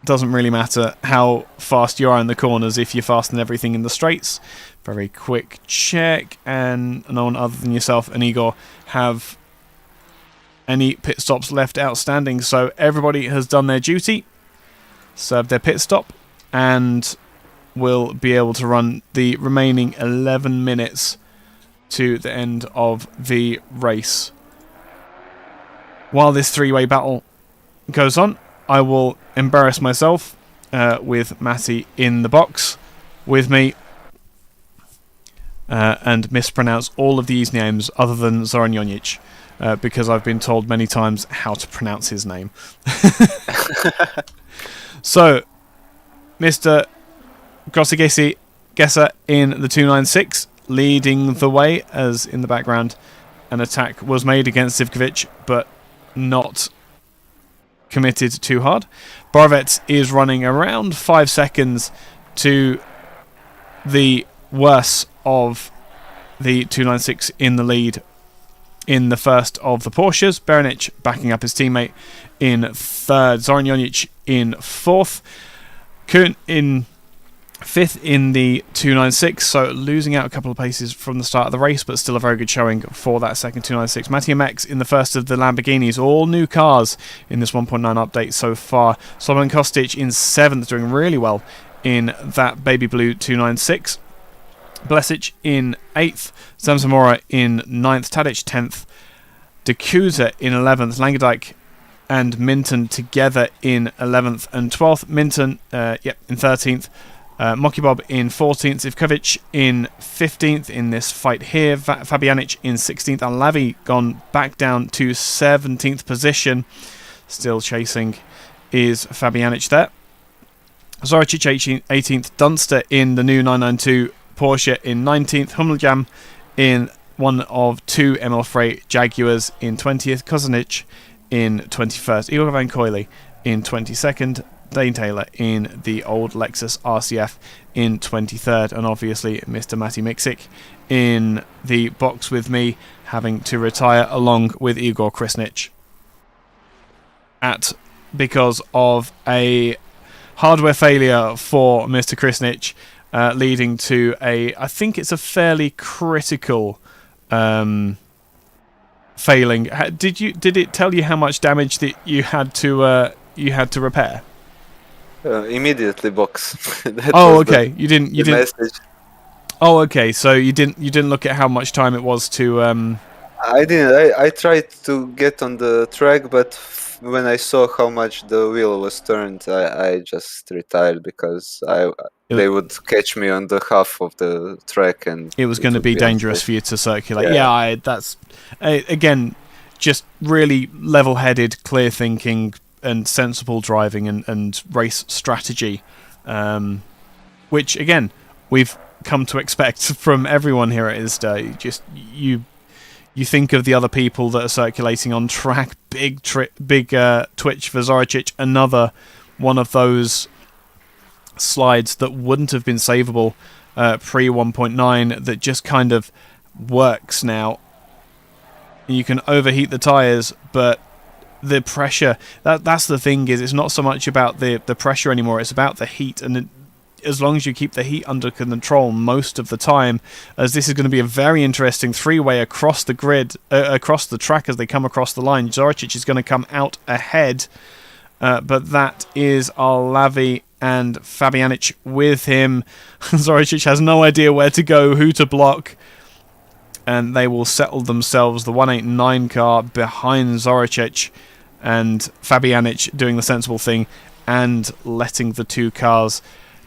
doesn't really matter how fast you are in the corners if you're fast and everything in the straights. Very quick check, and no one other than yourself and Igor have any pit stops left outstanding. So everybody has done their duty, served their pit stop, and will be able to run the remaining 11 minutes to the end of the race. While this three-way battle goes on, I will embarrass myself with Matty in the box with me and mispronounce all of these names other than Zoran Jonic, because I've been told many times how to pronounce his name. So, Mr. Grossigesi Gesser in the 296, leading the way, as in the background an attack was made against Zivkovic, but not committed too hard. Borovets is running around 5 seconds to the worse of the 296 in the lead in the first of the Porsches. Berenic backing up his teammate in third. Zoran Jonic in fourth. Kuhn in fifth in the 296, so losing out a couple of paces from the start of the race, but still a very good showing for that second 296. Mattia Mex in the first of the Lamborghinis, all new cars in this 1.9 update so far. Solomon Kostic in seventh, doing really well in that baby blue 296. Blesic in 8th, Zamzamora in 9th, Tadic 10th, De Kuyser in 11th, Langendijk and Minton together in 11th and 12th, Minton in 13th, Mokibob in 14th, Zivkovic in 15th in this fight here, Fabianic in 16th, and Lavi gone back down to 17th position, still chasing is Fabianic there. Zoricic 18th, Dunster in the new 992 Porsche in 19th, Hummeljam in one of two ML Freight Jaguars in 20th, Kozanic in 21st, Igor Van Coyle in 22nd, Dane Taylor in the old Lexus RCF in 23rd, and obviously Mr. Matti Miksik in the box with me, having to retire along with Igor Krisnic because of a hardware failure for Mr. Krisnic, leading to I think it's a fairly critical failing. Did it tell you how much damage that you had to repair? Immediately box. Oh, okay. You didn't. Message. Oh, okay. So you didn't look at how much time it was to. I didn't. I tried to get on the track, but when I saw how much the wheel was turned, I just retired because they would catch me on the half of the track, and it was going to be dangerous for you to circulate. Yeah, that's again just really level-headed, clear thinking, and sensible driving and race strategy, which again we've come to expect from everyone here at ISDA. Just you think of the other people that are circulating on track. Big twitch for Zoricic, another one of those slides that wouldn't have been savable pre 1.9 that just kind of works now. You can overheat the tyres, but the pressure, that's the thing, is it's not so much about the pressure anymore, it's about the heat, and as long as you keep the heat under control most of the time, as this is going to be a very interesting three-way across the grid, across the track as they come across the line. Zoricic is going to come out ahead, but that is Alavi and Fabianic with him. Zoricic has no idea where to go, who to block, and they will settle themselves, the 189 car behind Zoricic, and Fabianic doing the sensible thing and letting the two cars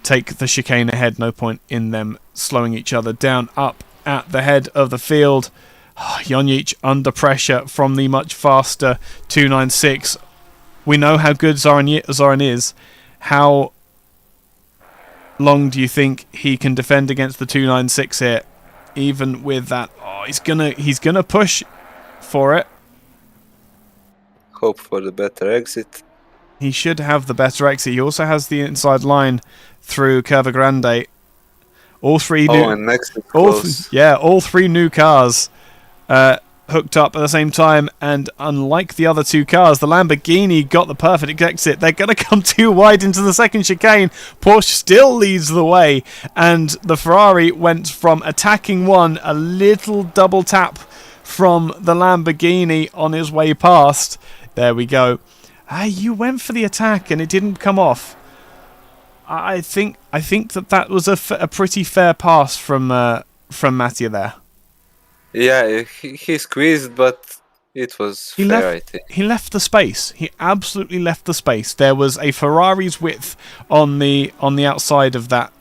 take the chicane ahead. No point in them slowing each other down. Up at the head of the field, Jonic under pressure from the much faster 296. We know how good Zoran is. How long do you think he can defend against the 296 here? Even with that, he's gonna push for it. Hope for the better exit. He should have the better exit. He also has the inside line through Curva Grande. All three new, and next all three new cars hooked up at the same time, and unlike the other two cars, the Lamborghini got the perfect exit. They're going to come too wide into the second chicane. Porsche still leads the way, and the Ferrari went from attacking one, a little double tap from the Lamborghini on his way past. There we go. You went for the attack and it didn't come off. I think that was a pretty fair pass from Mattia there. Yeah, he squeezed, but it was fair, I think. He left the space. He absolutely left the space. There was a Ferrari's width on the outside of that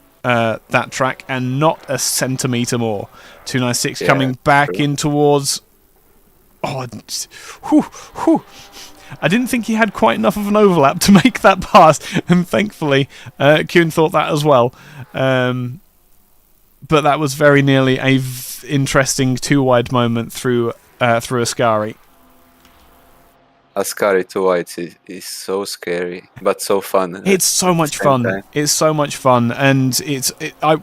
track, and not a centimetre more. 296 coming back in towards. I didn't think he had quite enough of an overlap to make that pass, and thankfully Kuhn thought that as well. But that was very nearly a interesting two-wide moment through through Ascari. Ascari 2 Whites is so scary, but so fun. It's so much fun. Time. It's so much fun, and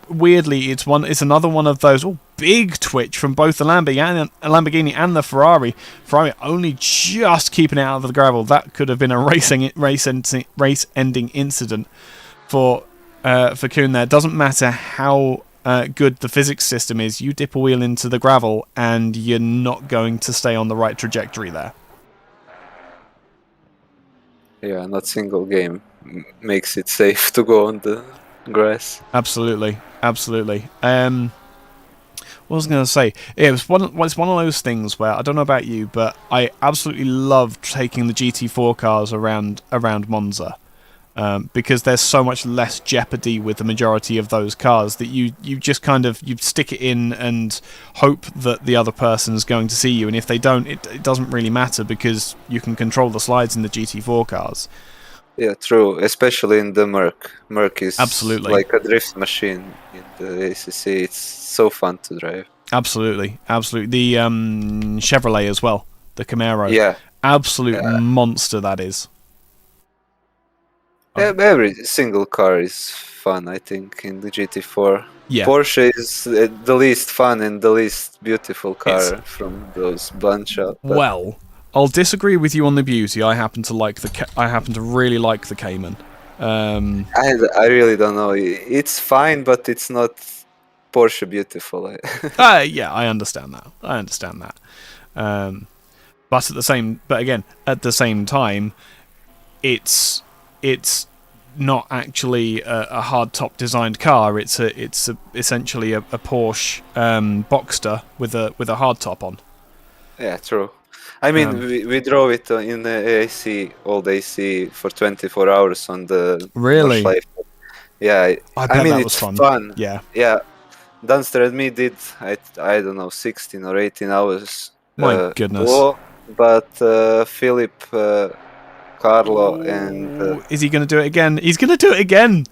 weirdly, it's another one of those big twitch from both the Lamborghini and the Ferrari. Ferrari only just keeping it out of the gravel. That could have been a race-ending incident for Kuhn. There doesn't matter how good the physics system is. You dip a wheel into the gravel, and you're not going to stay on the right trajectory there. Yeah, not single game makes it safe to go on the grass. Absolutely. What was I going to say? It's one of those things where, I don't know about you, but I absolutely love taking the GT4 cars around Monza. Because there's so much less jeopardy with the majority of those cars that you just kind of you stick it in and hope that the other person's going to see you, and if they don't, it doesn't really matter because you can control the slides in the GT4 cars. Yeah, true. Especially in the Merc. Merc is absolutely like a drift machine in the ACC. It's so fun to drive. Absolutely. The Chevrolet as well, the Camaro. Yeah, absolute monster that is. Every single car is fun, I think, in the GT4. Yeah. Porsche is the least fun and the least beautiful car from those bunch up. Well, I'll disagree with you on the beauty. I happen to really like the Cayman. I really don't know. It's fine, but it's not Porsche beautiful. Yeah, I understand that. But at the same time, it's not actually a hard-top designed car. It's essentially a Porsche Boxster with a hardtop on. Yeah, true. I mean, we drove it in the AC, old AC, for 24 hours on the really. Yeah, I bet mean that it's was fun. Yeah. Dunster and me did I don't know 16 or 18 hours. My goodness. But Philip. Carlo and is he going to do it again? He's going to do it again.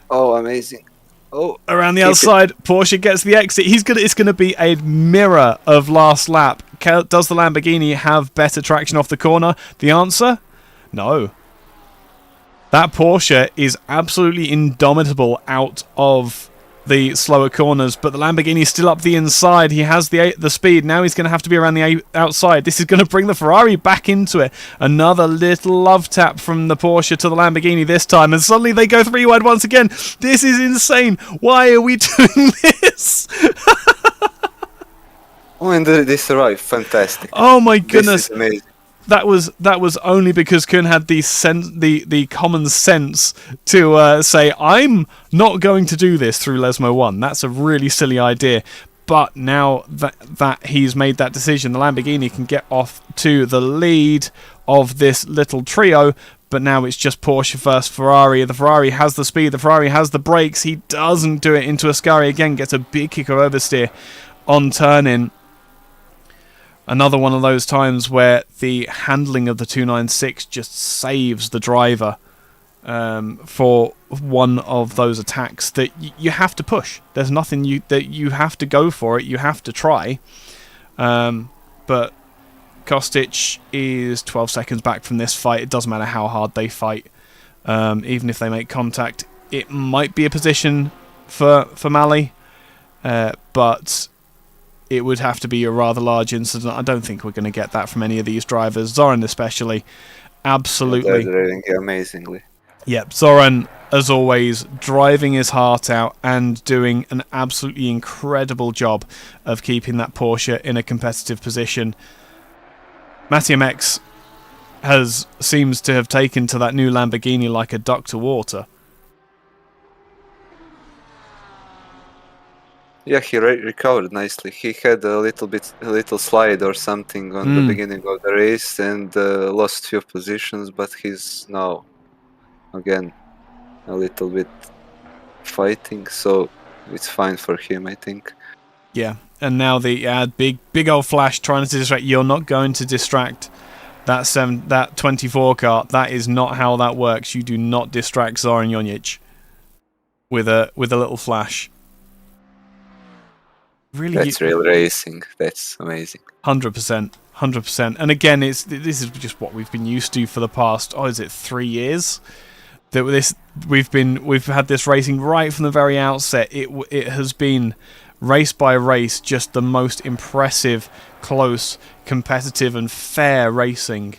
Oh, amazing! Oh, around the outside, Porsche gets the exit. It's going to be a mirror of last lap. Does the Lamborghini have better traction off the corner? The answer, no. That Porsche is absolutely indomitable out of the slower corners, but the Lamborghini is still up the inside. He has the speed. Now he's going to have to be around the outside. This is going to bring the Ferrari back into it. Another little love tap from the Porsche to the Lamborghini this time, and suddenly they go 3 wide once again. This is insane. Why are we doing this? Oh, and this arrived. Fantastic. Oh my goodness. This is amazing. That was only because Kuhn had the common sense to say, I'm not going to do this through Lesmo 1. That's a really silly idea. But now that he's made that decision, the Lamborghini can get off to the lead of this little trio. But now it's just Porsche versus Ferrari. The Ferrari has the speed. The Ferrari has the brakes. He doesn't do it into Ascari again. Gets a big kicker oversteer on turn-in. Another one of those times where the handling of the 296 just saves the driver for one of those attacks that you have to push. There's nothing that you have to go for it. You have to try. But Kostic is 12 seconds back from this fight. It doesn't matter how hard they fight. Even if they make contact, it might be a position for Mali. But it would have to be a rather large incident. I don't think we're going to get that from any of these drivers. Zoran especially. Absolutely. They're driving amazingly. Yep, Zoran, as always, driving his heart out and doing an absolutely incredible job of keeping that Porsche in a competitive position. Mattia Mex seems to have taken to that new Lamborghini like a duck to water. Yeah, he recovered nicely. He had a little slide or something on the beginning of the race and lost few positions, but he's now again a little bit fighting, so it's fine for him, I think. Yeah, and now the big old flash trying to distract. You're not going to distract that 24 car. That is not how that works. You do not distract Zoran Jonic with a little flash. Really, That's real racing. That's amazing. 100%, 100%. And again, this is just what we've been used to for the past. Oh, is it 3 years? That we've had this racing right from the very outset. It has been race by race, just the most impressive, close, competitive, and fair racing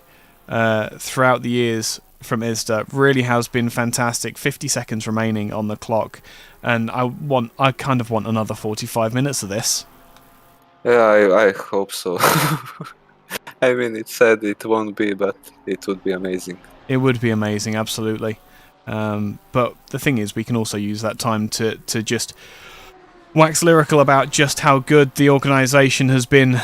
throughout the years from ISDA. Really has been fantastic. 50 seconds remaining on the clock, and I kind of want another 45 minutes of this. Yeah, I hope so. I mean, it's sad it won't be, but it would be amazing. It would be amazing, absolutely. But the thing is, we can also use that time to just wax lyrical about just how good the organisation has been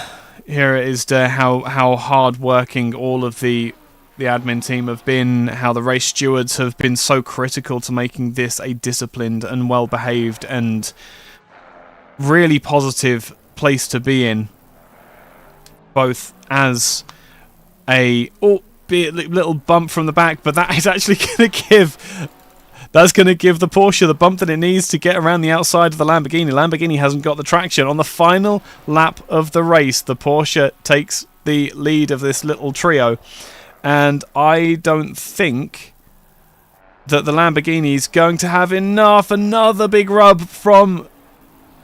here at ISDA, how hard working all of the admin team have been, how the race stewards have been so critical to making this a disciplined and well behaved and really positive place to be in, both as a be a little bump from the back, but that is actually going to give the Porsche the bump that it needs to get around the outside of the Lamborghini. Lamborghini hasn't got the traction. On the final lap of the race, the Porsche takes the lead of this little trio, and I don't think that the Lamborghini is going to have enough. Another big rub from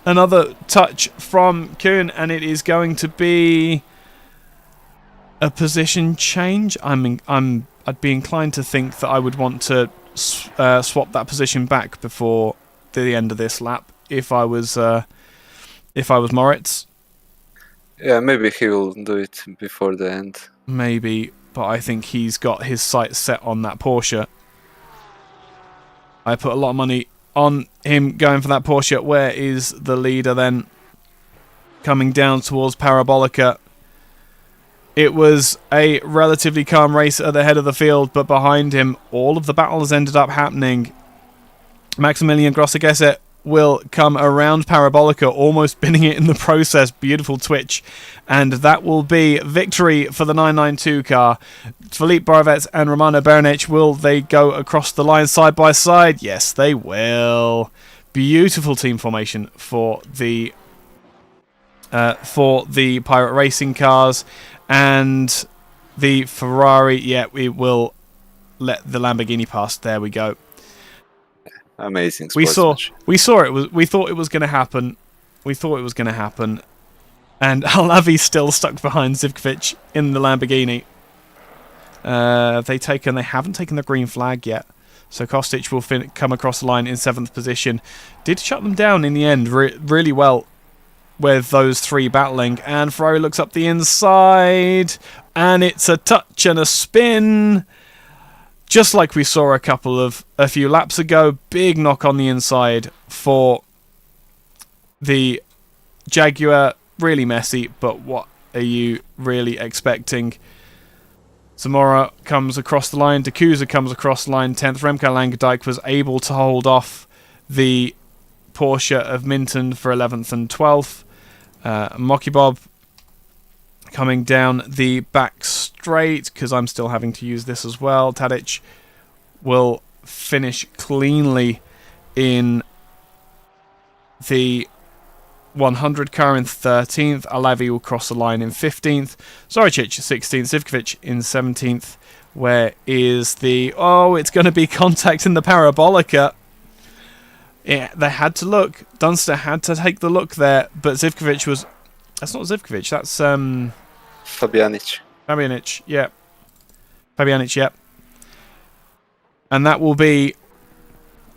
another touch from Kuhn, and it is going to be a position change. I'd be inclined to think that I would want to swap that position back before the end of this lap if I was Moritz. Yeah, maybe he will do it before the end. Maybe, but I think he's got his sights set on that Porsche. I put a lot of money on him going for that Porsche. Where is the leader then? Coming down towards Parabolica. It was a relatively calm race at the head of the field, but behind him, all of the battles ended up happening. Maximilian Grossegesset will come around Parabolica, almost binning it in the process. Beautiful twitch. And that will be victory for the 992 car. Filipe Borovets and Romano Berenic, will they go across the line side by side? Yes, they will. Beautiful team formation for the Pirate Racing cars. And the Ferrari, yeah, we will let the Lamborghini pass. There we go. Amazing. We thought it was going to happen. And Alavi still stuck behind Zivkovic in the Lamborghini. They haven't taken the green flag yet. So Kostic will come across the line in 7th position. Did shut them down in the end really well, with those three battling, and Ferrari looks up the inside, and it's a touch and a spin, just like we saw a few laps ago. Big knock on the inside for the Jaguar. Really messy, but what are you really expecting? Zamora comes across the line, D'Acusa comes across the line 10th. Remco Langendijk was able to hold off the Porsche of Minton for 11th and 12th. Mocky Bob coming down the back straight, because I'm still having to use this as well. Tadic will finish cleanly in the 100 car in 13th. Alavi will cross the line in 15th. Zoricic 16th. Zivkovic in 17th. Where is the... Oh, it's going to be contact in the Parabolica. Yeah, they had to look. Dunster had to take the look there, but Zivkovic was... That's not Zivkovic, that's... Fabianic, yeah. Fabianic, yeah. And that will be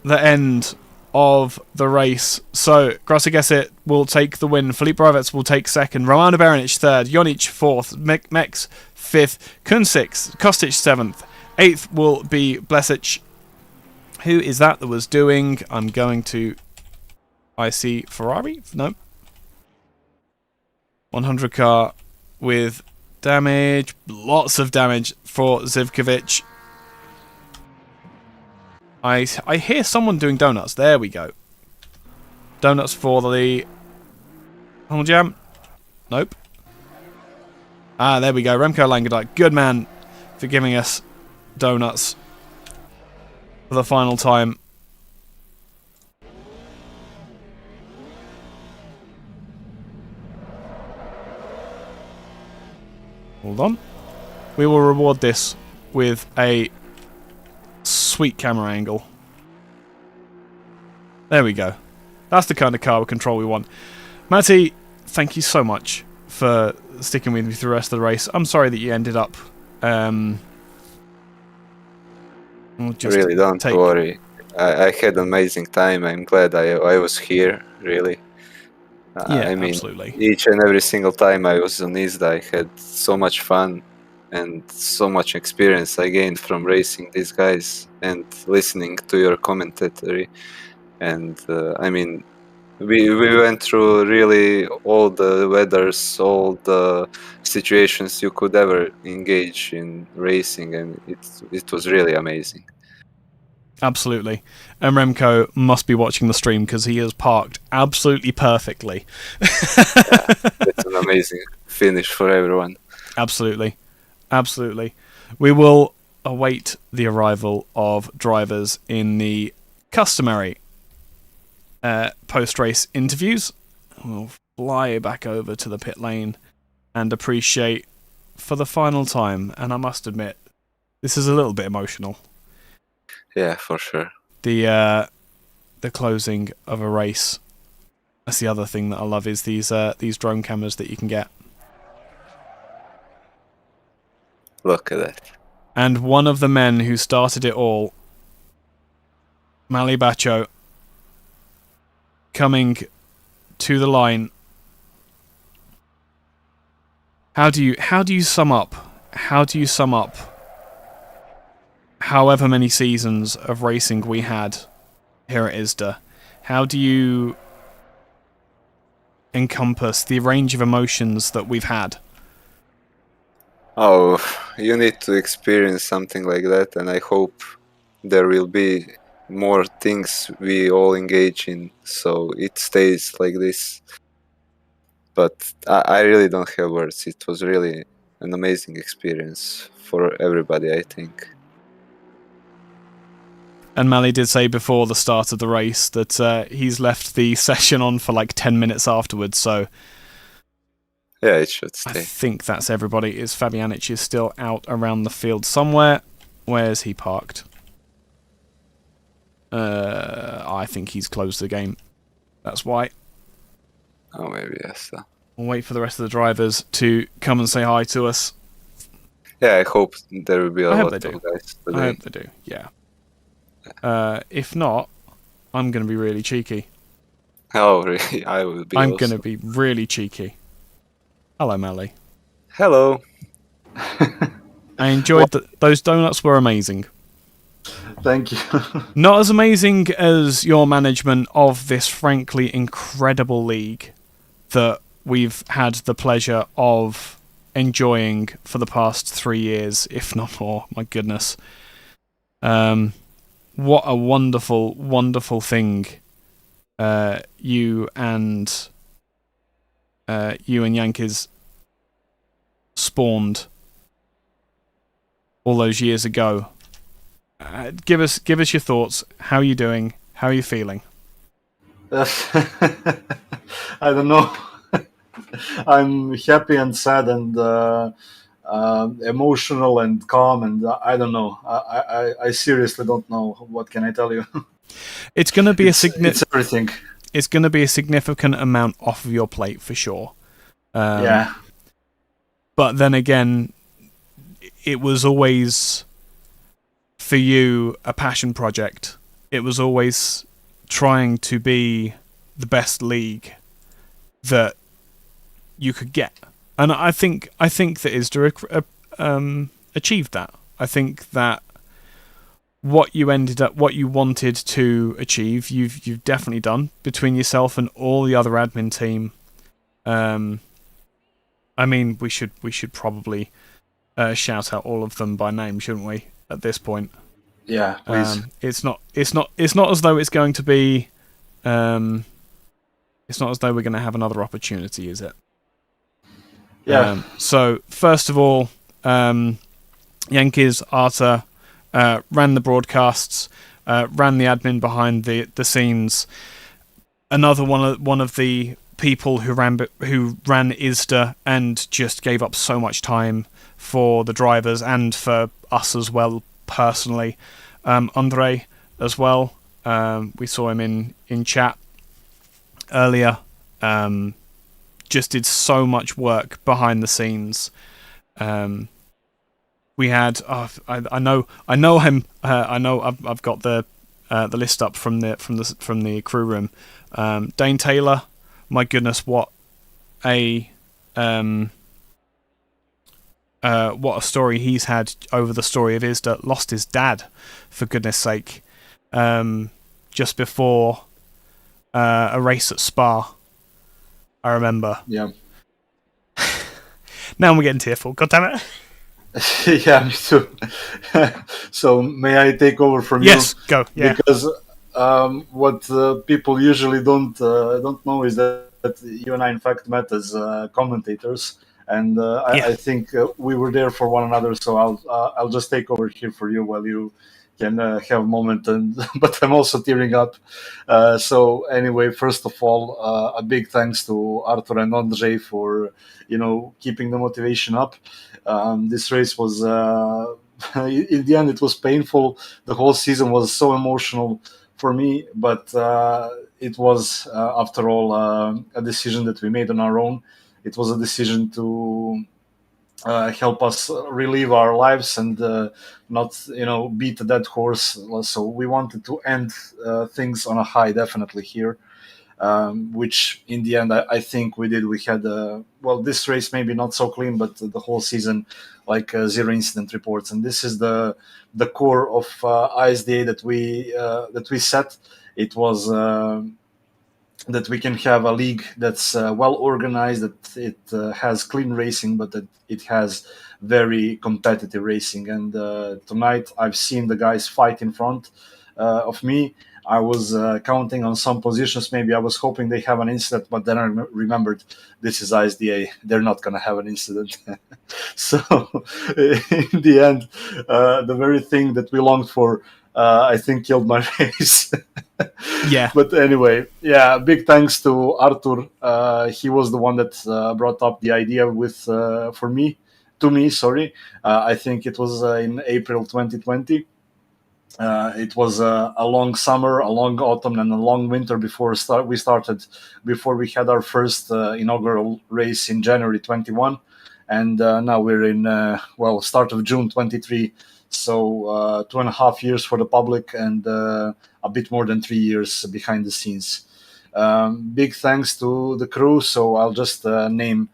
the end of the race. So, Grossegesset will take the win. Filipe Borovets will take 2nd. Romano Berenic 3rd. Jonic 4th. Mex 5th. Kun 6th. Kostic 7th. 8th will be Blesic. Who is that was doing? I'm going to... I see Ferrari? No. 100 car with damage. Lots of damage for Zivkovic. I hear someone doing donuts. There we go. Donuts for the... Humble Jam? Nope. Ah, there we go. Remco Langendijk. Good man for giving us donuts for the final time. Hold on. We will reward this with a sweet camera angle. There we go. That's the kind of car control we want. Matty, thank you so much for sticking with me through the rest of the race. I'm sorry that you ended up... Really, don't worry. I had an amazing time. I'm glad I was here, really. Yeah, I mean, absolutely. each and every single time I was on ISDA, I had so much fun and so much experience I gained from racing these guys and listening to your commentary. And I mean, we went through really all the weathers, all the situations you could ever engage in racing, and it was really amazing. Absolutely. And Remco must be watching the stream because he has parked absolutely perfectly. It's an amazing finish for everyone. Absolutely. Absolutely. We will await the arrival of drivers in the customary post-race interviews. We'll fly back over to the pit lane and appreciate for the final time, and I must admit, this is a little bit emotional. Yeah, for sure. The closing of a race. That's the other thing that I love is these drone cameras that you can get. Look at that. And one of the men who started it all, Mali Bacho, coming to the line. How do you sum up however many seasons of racing we had here at ISDA? How do you encompass the range of emotions that we've had? Oh, you need to experience something like that, and I hope there will be more things we all engage in, so it stays like this. But I really don't have words. It was really an amazing experience for everybody, I think. And Mali did say before the start of the race that he's left the session on for like 10 minutes afterwards, so yeah, it should stay. I think that's everybody. Is Fabianic is still out around the field somewhere. Where's he parked? I think he's closed the game. That's why. Oh, maybe yes. We'll wait for the rest of the drivers to come and say hi to us. Yeah, I hope there will be a lot of guys today. I hope they do, yeah. If not, I'm going to be really cheeky. Oh, really? I will be. I'm going to be really cheeky. Hello, Mali. Hello. I enjoyed those donuts were amazing. Thank you. Not as amazing as your management of this frankly incredible league that we've had the pleasure of enjoying for the past 3 years, if not more. My goodness. What a wonderful, wonderful thing you and Yankees spawned all those years ago. Give us your thoughts. How are you doing? How are you feeling? I don't know. I'm happy and sad and emotional and calm, and I don't know. I seriously don't know. What can I tell you? It's going to be it's everything. It's going to be a significant amount off of your plate for sure. Yeah. But then again, it was always for you a passion project. It was always trying to be the best league that you could get, and I think that ISDA achieved that. I think that what you wanted to achieve, you've definitely done between yourself and all the other admin team. I mean, we should probably shout out all of them by name, shouldn't we? At this point, yeah, please. It's not as though it's going to be. It's not as though we're going to have another opportunity, is it? Yeah. So first of all, Yankees Arta ran the broadcasts, ran the admin behind the scenes. Another one of the people who ran ISDA and just gave up so much time for the drivers and for us as well personally. Andre as well. We saw him in chat earlier. Just did so much work behind the scenes. We had I know him. I know I've got the list up from the crew room. Dane Taylor, my goodness, what a story he's had over the story of ISDA. Lost his dad, for goodness sake, just before a race at Spa. I remember. Yeah. Now we're getting tearful. God damn it. Yeah, me too. So may I take over from you? Yes, go. Yeah. Because what people usually don't know is that you and I, in fact, met as commentators, and I think we were there for one another. So I'll just take over here for you while you can have a moment. And but I'm also tearing up. So anyway, first of all, a big thanks to Arthur and Andre for keeping the motivation up. This race was in the end it was painful. The whole season was so emotional for me, but it was after all a decision that we made on our own. It was a decision to help us relive our lives and not beat a dead horse. So we wanted to end things on a high, definitely here. Which in the end I think we did. We had this race maybe not so clean, but the whole season like 0 incident reports, and this is the core of ISDA that we set. It was that we can have a league that's well organized, that it has clean racing, but that it has very competitive racing. And tonight I've seen the guys fight in front of me. I was counting on some positions. Maybe I was hoping they have an incident, but then I remembered this is ISDA. They're not going to have an incident. So in the end, the very thing that we longed for, I think, killed my race. Yeah. But anyway, yeah, big thanks to Arthur. He was the one that brought up the idea to me. I think it was in April 2020. It was a long summer, a long autumn, and a long winter before we had our first inaugural race in January 21, and now we're in start of June 23. So 2.5 years for the public and a bit more than 3 years behind the scenes. Big thanks to the crew. So I'll just name.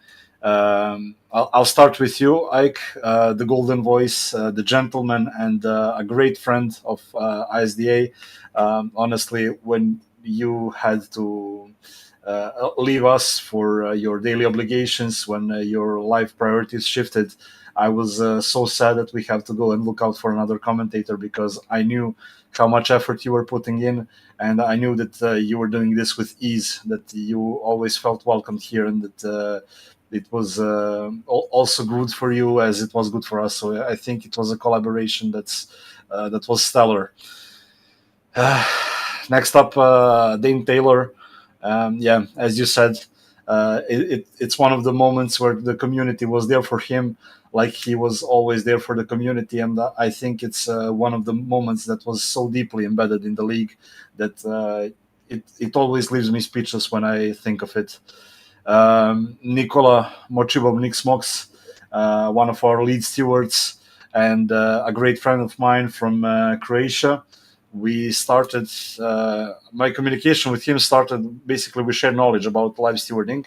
I'll start with you, Ike, the golden voice, the gentleman, and a great friend of ISDA. Honestly, when you had to leave us for your daily obligations, when your life priorities shifted, I was so sad that we have to go and look out for another commentator, because I knew how much effort you were putting in, and I knew that you were doing this with ease, that you always felt welcomed here, and that it was also good for you as it was good for us. So I think it was a collaboration that was stellar. Next up, Dane Taylor. As you said, it's one of the moments where the community was there for him, like he was always there for the community. And I think it's one of the moments that was so deeply embedded in the league that it always leaves me speechless when I think of it. Nikola Mochibov Smoks, one of our lead stewards and a great friend of mine from Croatia. We started, my communication with him started basically, we share knowledge about live stewarding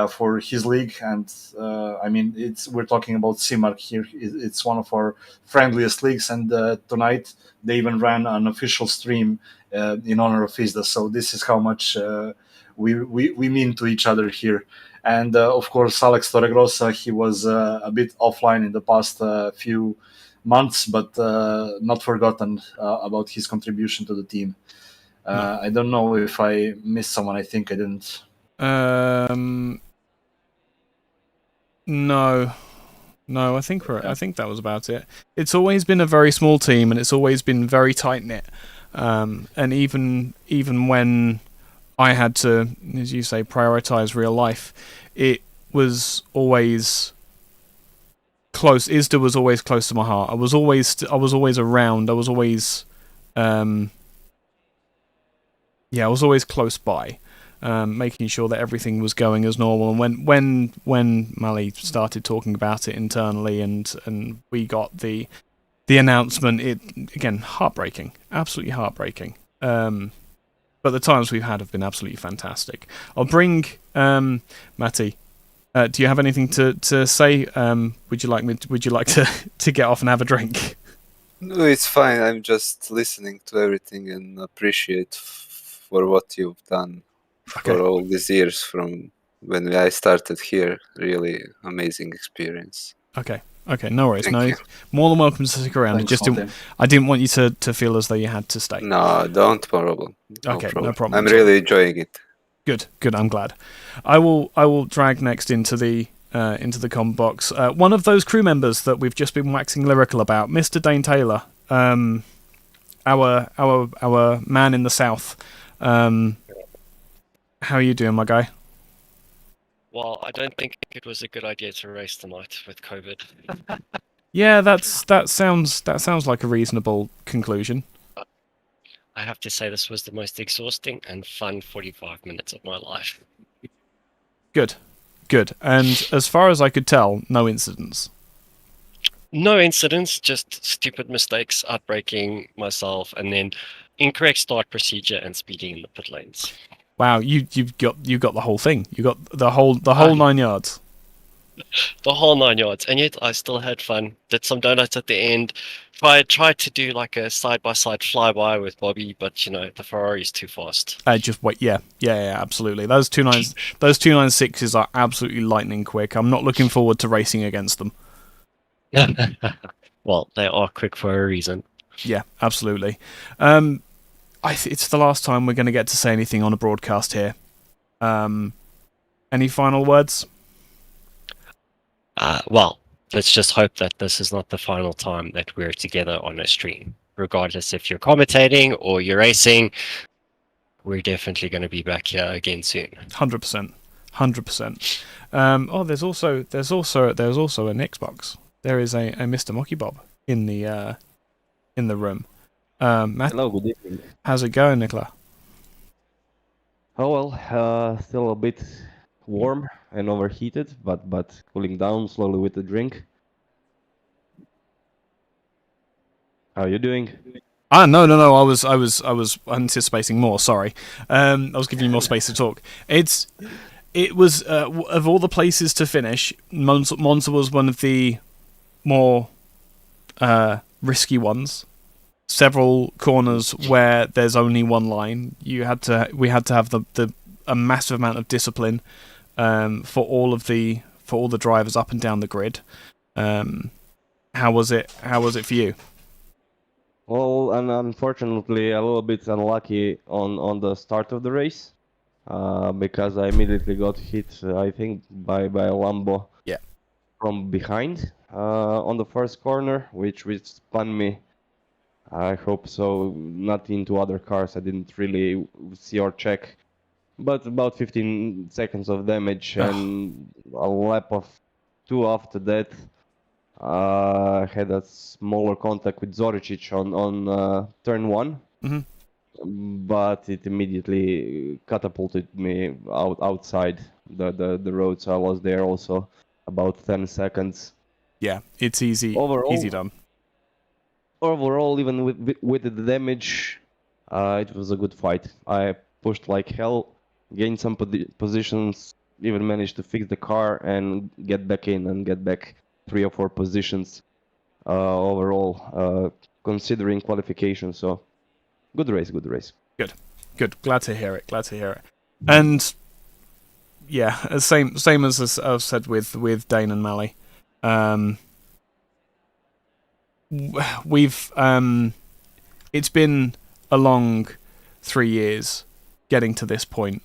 for his league. And we're talking about CIMARC here. It's one of our friendliest leagues. And tonight they even ran an official stream in honor of ISDA. So this is how much we mean to each other here. And of course, Alex Torregrossa, he was a bit offline in the past few months, but not forgotten about his contribution to the team. No. I don't know if I missed someone. I think I didn't. No, I think I think that was about it. It's always been a very small team, and it's always been very tight knit. And even when I had to, as you say, prioritize real life, it was always close. ISDA was always close to my heart. I was always around. I was always, I was always close by, making sure that everything was going as normal. And when Mally started talking about it internally, and we got the announcement, it again heartbreaking, absolutely heartbreaking. But the times we've had have been absolutely fantastic. I'll bring Matty. Do you have anything to say? Would you like to get off and have a drink? No, it's fine. I'm just listening to everything and appreciate for what you've done for all these years from when I started here. Really amazing experience. Okay, no worries. Thank you. More than welcome to stick around. Thanks, I didn't want you to feel as though you had to stay. No, don't problem. No problem. I'm really enjoying it. Good. I'm glad. I will drag next into the com box one of those crew members that we've just been waxing lyrical about, Mr. Dane Taylor, our man in the south. How are you doing, my guy? Well, I don't think it was a good idea to race tonight with COVID. Yeah, that sounds like a reasonable conclusion. I have to say this was the most exhausting and fun 45 minutes of my life. Good. And as far as I could tell, no incidents. No incidents, just stupid mistakes, outbraking myself, and then incorrect start procedure and speeding in the pit lanes. Wow, you got the whole thing. You got the whole 9 yards. The whole 9 yards, and yet I still had fun. Did some donuts at the end. Tried to do like a side-by-side flyby with Bobby, but the Ferrari's too fast. Just wait. Yeah, absolutely. Those 296s are absolutely lightning quick. I'm not looking forward to racing against them. Well, they are quick for a reason. Yeah, absolutely. It's the last time we're going to get to say anything on a broadcast here. Any final words? Well, let's just hope that this is not the final time that we're together on a stream. Regardless if you're commentating or you're racing, we're definitely going to be back here again soon. 100%. There's also an Xbox. There is a Mr. Mocky Bob in the room. Matt, hello, good evening. How's it going, Nicola? Oh well, still a bit warm and overheated, but cooling down slowly with the drink. How are you doing? No. I was anticipating more. Sorry, I was giving you more space to talk. It was of all the places to finish, Monza was one of the more risky ones. Several corners where there's only one line. We had to have a massive amount of discipline for all the drivers up and down the grid. How was it for you? Well, and unfortunately a little bit unlucky on the start of the race, because I immediately got hit, I think, by a Lambo. Yeah. From behind on the first corner, which spun me. I hope so, not into other cars. I didn't really see or check, but about 15 seconds of damage and a lap of 2 after that. Had a smaller contact with Zoricic on turn 1, but it immediately catapulted me outside the road, so I was there also about 10 seconds. Yeah, it's easy done. Overall, even with the damage, it was a good fight. I pushed like hell, gained some positions, even managed to fix the car and get back in and get back 3 or 4 positions overall, considering qualification. So, good race. Good. Glad to hear it. And yeah, same as I've said with Dane and Mally. We've it's been a long 3 years getting to this point,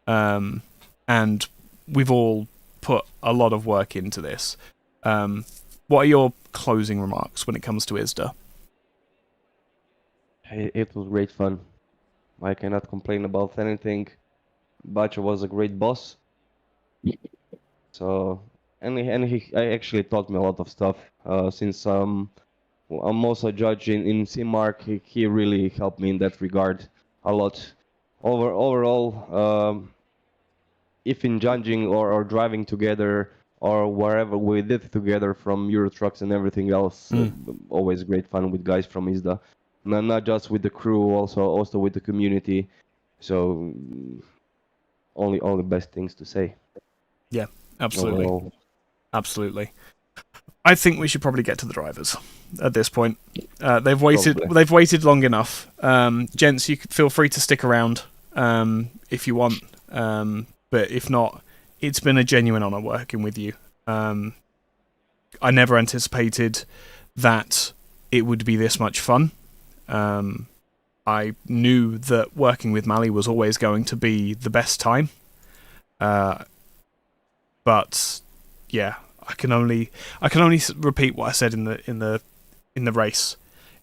and we've all put a lot of work into this. What are your closing remarks when it comes to ISDA? It was great fun. I cannot complain about anything. Bacha was a great boss. So and he actually taught me a lot of stuff. Since I'm also a judge in Simmark, he really helped me in that regard a lot. Overall, if in judging or driving together or wherever we did together from Euro Trucks and everything else, always great fun with guys from ISDA. Not just with the crew, also with the community. So only best things to say. Yeah, absolutely. Overall. Absolutely. I think we should probably get to the drivers at this point. They've waited long enough. Gents, you could feel free to stick around if you want. But if not, it's been a genuine honour working with you. I never anticipated that it would be this much fun. I knew that working with Mally was always going to be the best time. But yeah, I can only repeat what I said in the race.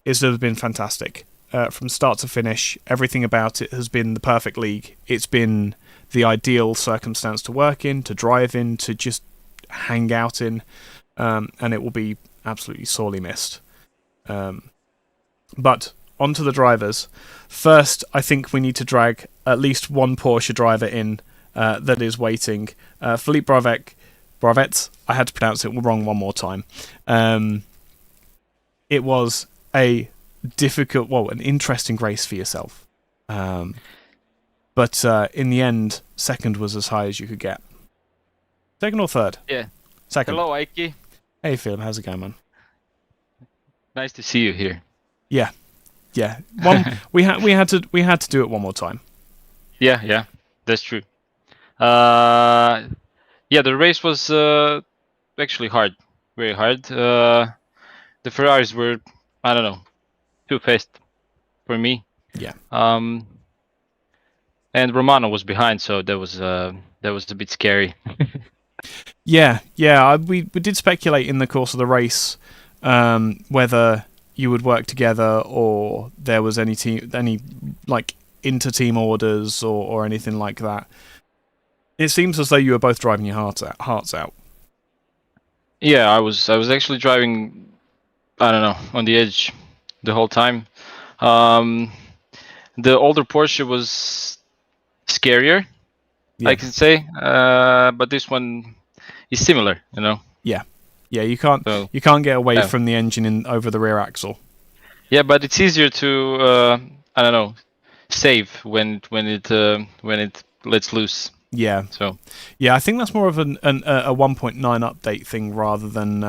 ISDA has been fantastic from start to finish. Everything about it has been the perfect league. It's been the ideal circumstance to work in, to drive in, to just hang out in, and it will be absolutely sorely missed. But on to the drivers. First, I think we need to drag at least one Porsche driver in that is waiting. Philippe Bravets. I had to pronounce it wrong one more time. It was an interesting race for yourself. But in the end, second was as high as you could get. Second or third? Yeah. Second. Hello, Eike. Hey, Phil. How's it going, man? Nice to see you here. Yeah. we had to do it one more time. Yeah, that's true. Yeah, the race was actually hard, very hard. The Ferraris were, I don't know, too fast for me. Yeah. And Romano was behind, so that was a bit scary. Yeah. We did speculate in the course of the race whether you would work together or there was any like inter-team orders or anything like that. It seems as though you were both driving your hearts out. Yeah, I was actually driving, I don't know, on the edge the whole time. The older Porsche was scarier, I can say, but this one is similar, you know. Yeah, you can't get away from the engine over the rear axle. Yeah, but it's easier to I don't know, save when it lets loose. Yeah. So. Yeah, I think that's more of a 1.9 update thing rather than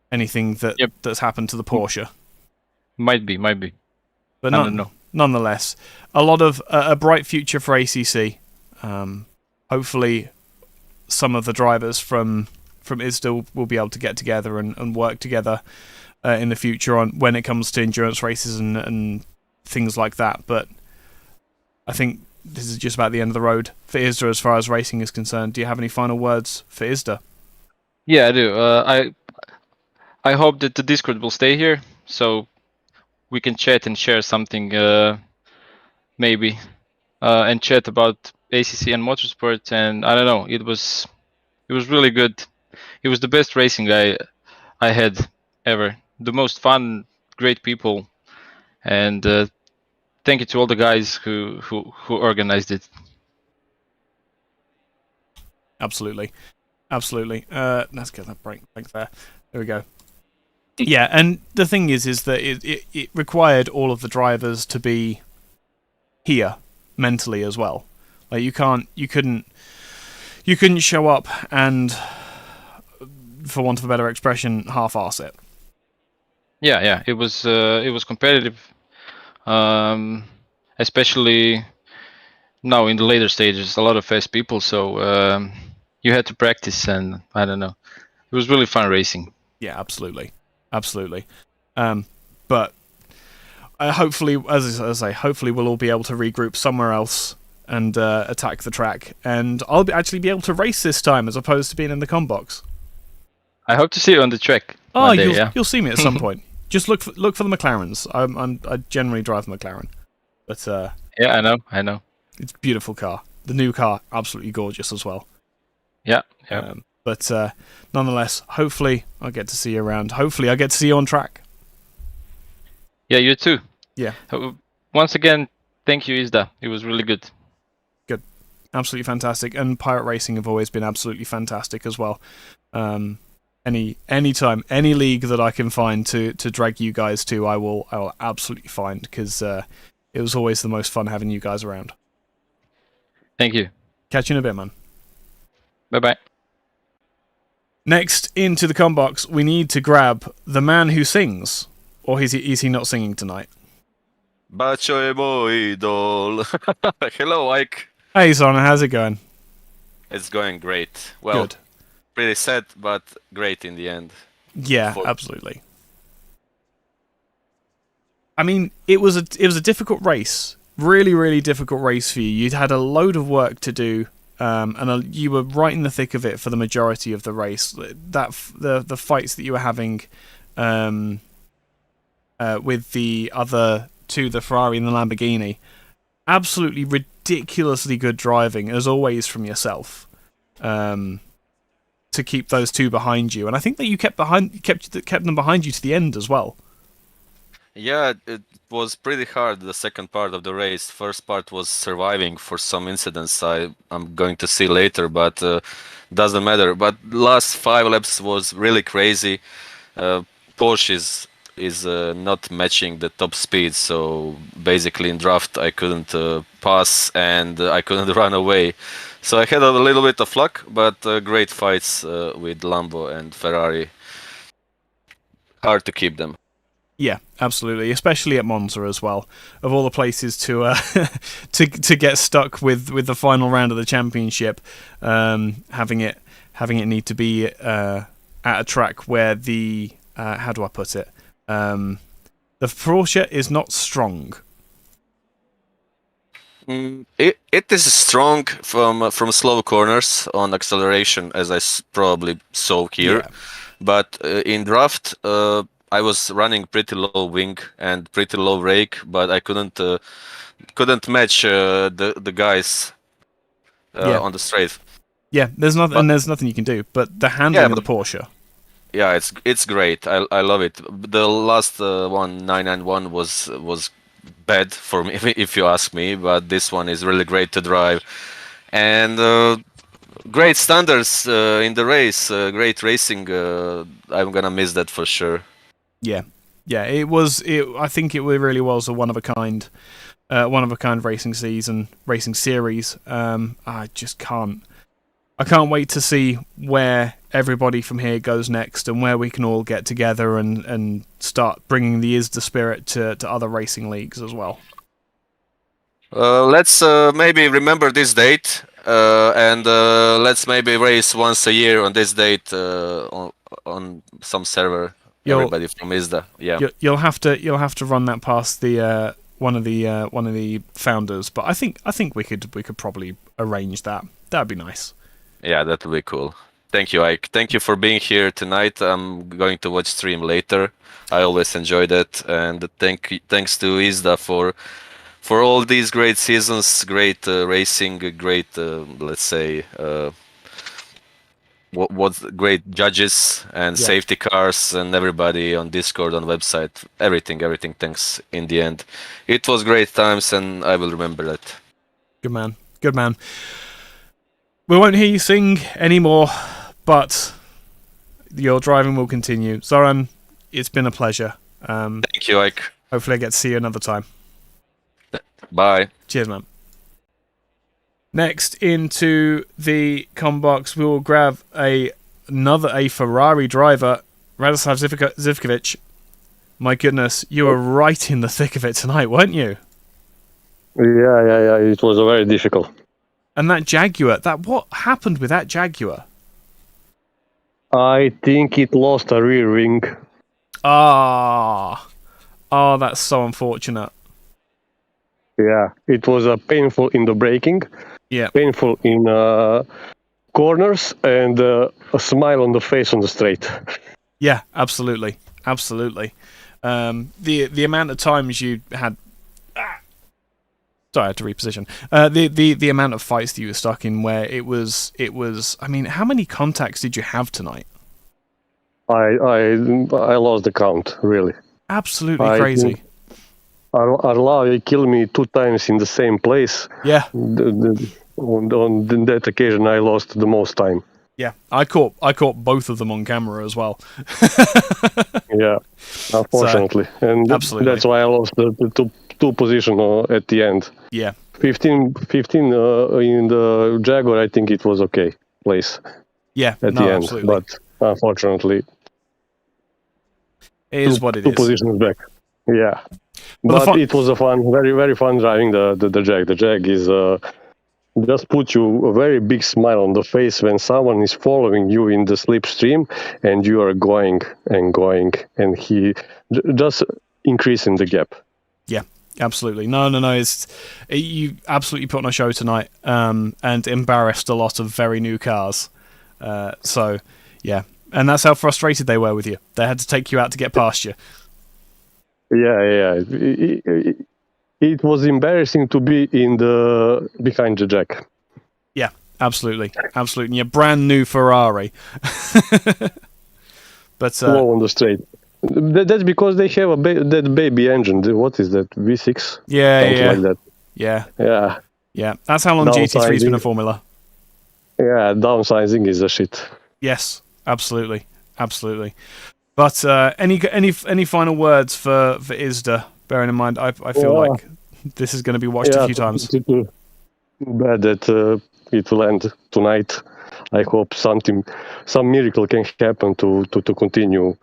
anything that's happened to the Porsche. Might be. But I don't know. Nonetheless, a lot of a bright future for ACC. Hopefully, some of the drivers from ISDA will be able to get together and work together in the future on when it comes to endurance races and things like that. But I think this is just about the end of the road for ISDA as far as racing is concerned. Do you have any final words for ISDA? Yeah, I do. I hope that the Discord will stay here so we can chat and share something, maybe, and chat about ACC and motorsport. And I don't know, it was really good. It was the best racing I had ever. The most fun, great people, and thank you to all the guys who organized it. Absolutely. Let's get that break there. There we go. Yeah, and the thing is that it required all of the drivers to be here mentally as well. Like you couldn't show up and, for want of a better expression, half-arse it. Yeah, it was competitive, especially now in the later stages. A lot of fast people, so you had to practice, and I don't know, it was really fun racing. Yeah, absolutely. But hopefully, as I say, hopefully we'll all be able to regroup somewhere else and attack the track, and I'll actually be able to race this time as opposed to being in the com box. I hope to see you on the track. Oh, day, you'll see me at some point. Just look for the McLarens. I generally drive the McLaren, but yeah, I know. It's a beautiful car. The new car, absolutely gorgeous as well. Yeah. But But nonetheless, hopefully I'll get to see you around. Hopefully I get to see you on track. Yeah, you too. Yeah. Once again, thank you, ISDA. It was really good. Good. Absolutely fantastic. And Pirate Racing have always been absolutely fantastic as well. Anytime, any league that I can find to drag you guys to, I will absolutely find, because it was always the most fun having you guys around. Thank you. Catch you in a bit, man. Bye-bye. Next, into the combox, we need to grab the man who sings. Or is he not singing tonight? Bacio e moi idol. Hello, Ike. Hey, Sona, how's it going? It's going great. Well, Good. pretty sad, but great in the end. Yeah, absolutely. I mean, it was a difficult race. Really, really difficult race for you. You'd had a load of work to do, and you were right in the thick of it for the majority of the race. The fights that you were having with the other two, the Ferrari and the Lamborghini, absolutely ridiculously good driving, as always, from yourself, to keep those two behind you. And I think that you kept them behind you to the end as well. Yeah, it was pretty hard, the second part of the race. First part was surviving for some incidents I'm going to see later, but doesn't matter. But last 5 laps was really crazy. Porsche is not matching the top speed, so basically in draft I couldn't pass and I couldn't run away. So I had a little bit of luck, but great fights with Lambo and Ferrari. Hard to keep them. Yeah, absolutely, especially at Monza as well. Of all the places to to get stuck with the final round of the championship, having it need to be at a track where the how do I put it? The Porsche is not strong. It is strong from slow corners on acceleration, as I probably saw here, but in draft. I was running pretty low wing and pretty low rake, but I couldn't match the guys on the straight. Yeah, there's nothing you can do. But the handling of the Porsche. Yeah, it's great. I love it. The last one 991 was bad for me, if you ask me, but this one is really great to drive, and great standards in the race. Great racing. I'm gonna miss that for sure. Yeah, it was. I think it really was a one of a kind racing series. I just can't. I can't wait to see where everybody from here goes next, and where we can all get together and start bringing the ISDA spirit to other racing leagues as well. Let's maybe remember this date, and let's maybe race once a year on this date on some server. Everybody from ISDA, yeah. You'll have to run that past the one of the founders, but I think we could probably arrange that. That'd be nice. Yeah, that would be cool. Thank you, Ike. Thank you for being here tonight. I'm going to watch stream later. I always enjoyed it, and thanks to ISDA for all these great seasons, great racing, great let's say. What's great judges and safety cars and everybody on Discord, on website, everything thanks in the end. It was great times and I will remember that. Good man. We won't hear you sing anymore, but your driving will continue. Zoran, it's been a pleasure. Thank you, Ike. Hopefully I get to see you another time. Bye. Cheers, man. Next into the combox, we will grab a Ferrari driver, Radoslav Zivkovic. My goodness, you were right in the thick of it tonight, weren't you? Yeah. It was very difficult. And that Jaguar, what happened with that Jaguar? I think it lost a rear wing. Oh, that's so unfortunate. Yeah, it was painful in the braking. Yeah. Painful in corners, and a smile on the face on the straight. Yeah, absolutely. The amount of times you had Sorry, I had to reposition. The amount of fights that you were stuck in, where it was. I mean, how many contacts did you have tonight? I lost the count, really. Absolutely I crazy. think Arla killed me 2 times in the same place. Yeah, On that occasion, I lost the most time. yeah. I caught both of them on camera as well. Yeah, unfortunately, and absolutely. that's why I lost the two position at the end. Yeah, 15 in the Jaguar, I think it was okay place yeah. at No, the end, absolutely. but unfortunately, It is what it two is. positions back. Yeah, But but it was a very very fun driving the Jag. The Jag is just put you a very big smile on the face when someone is following you in the slipstream and you are going and he just increasing the gap. Yeah, absolutely. No. You absolutely put on a show tonight, and embarrassed a lot of very new cars. So, yeah, and that's how frustrated they were with you. They had to take you out to get past you. Yeah. It was embarrassing to be behind the jack. Yeah, absolutely. And your brand new Ferrari. But slow on the straight. That's because they have that baby engine. What is that? V6? Yeah, something like that. Yeah. That's how long GT3's been a formula. Yeah, downsizing is a shit. Yes, absolutely. But any final words for ISDA? Bearing in mind, I feel like this is going to be watched a few times. Too bad that it will end tonight. I hope some miracle can happen to continue.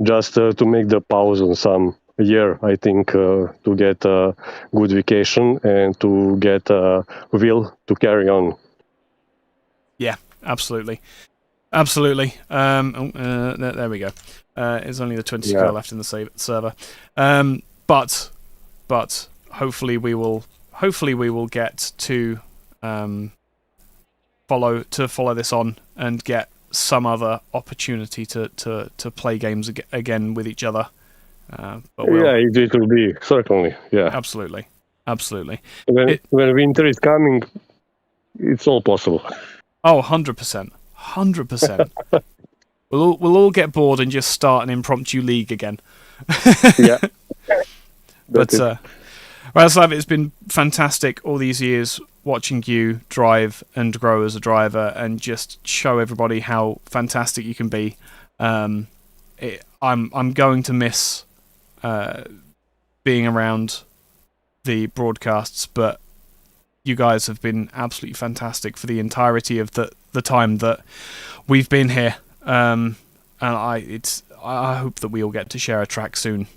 Just to make the pause on some year, I think, to get a good vacation and to get a will to carry on. Yeah, absolutely. There we go. It's only the 20 square left in the server. But hopefully we will get to follow this on and get some other opportunity to play games again with each other. But it will be certainly. Yeah, absolutely. When winter is coming, it's all possible. Oh, 100%. We'll all get bored and just start an impromptu league again. Yeah. But Radoslav, it's been fantastic all these years watching you drive and grow as a driver and just show everybody how fantastic you can be. I'm going to miss being around the broadcasts, but you guys have been absolutely fantastic for the entirety of the time that we've been here. And I hope that we'll get to share a track soon,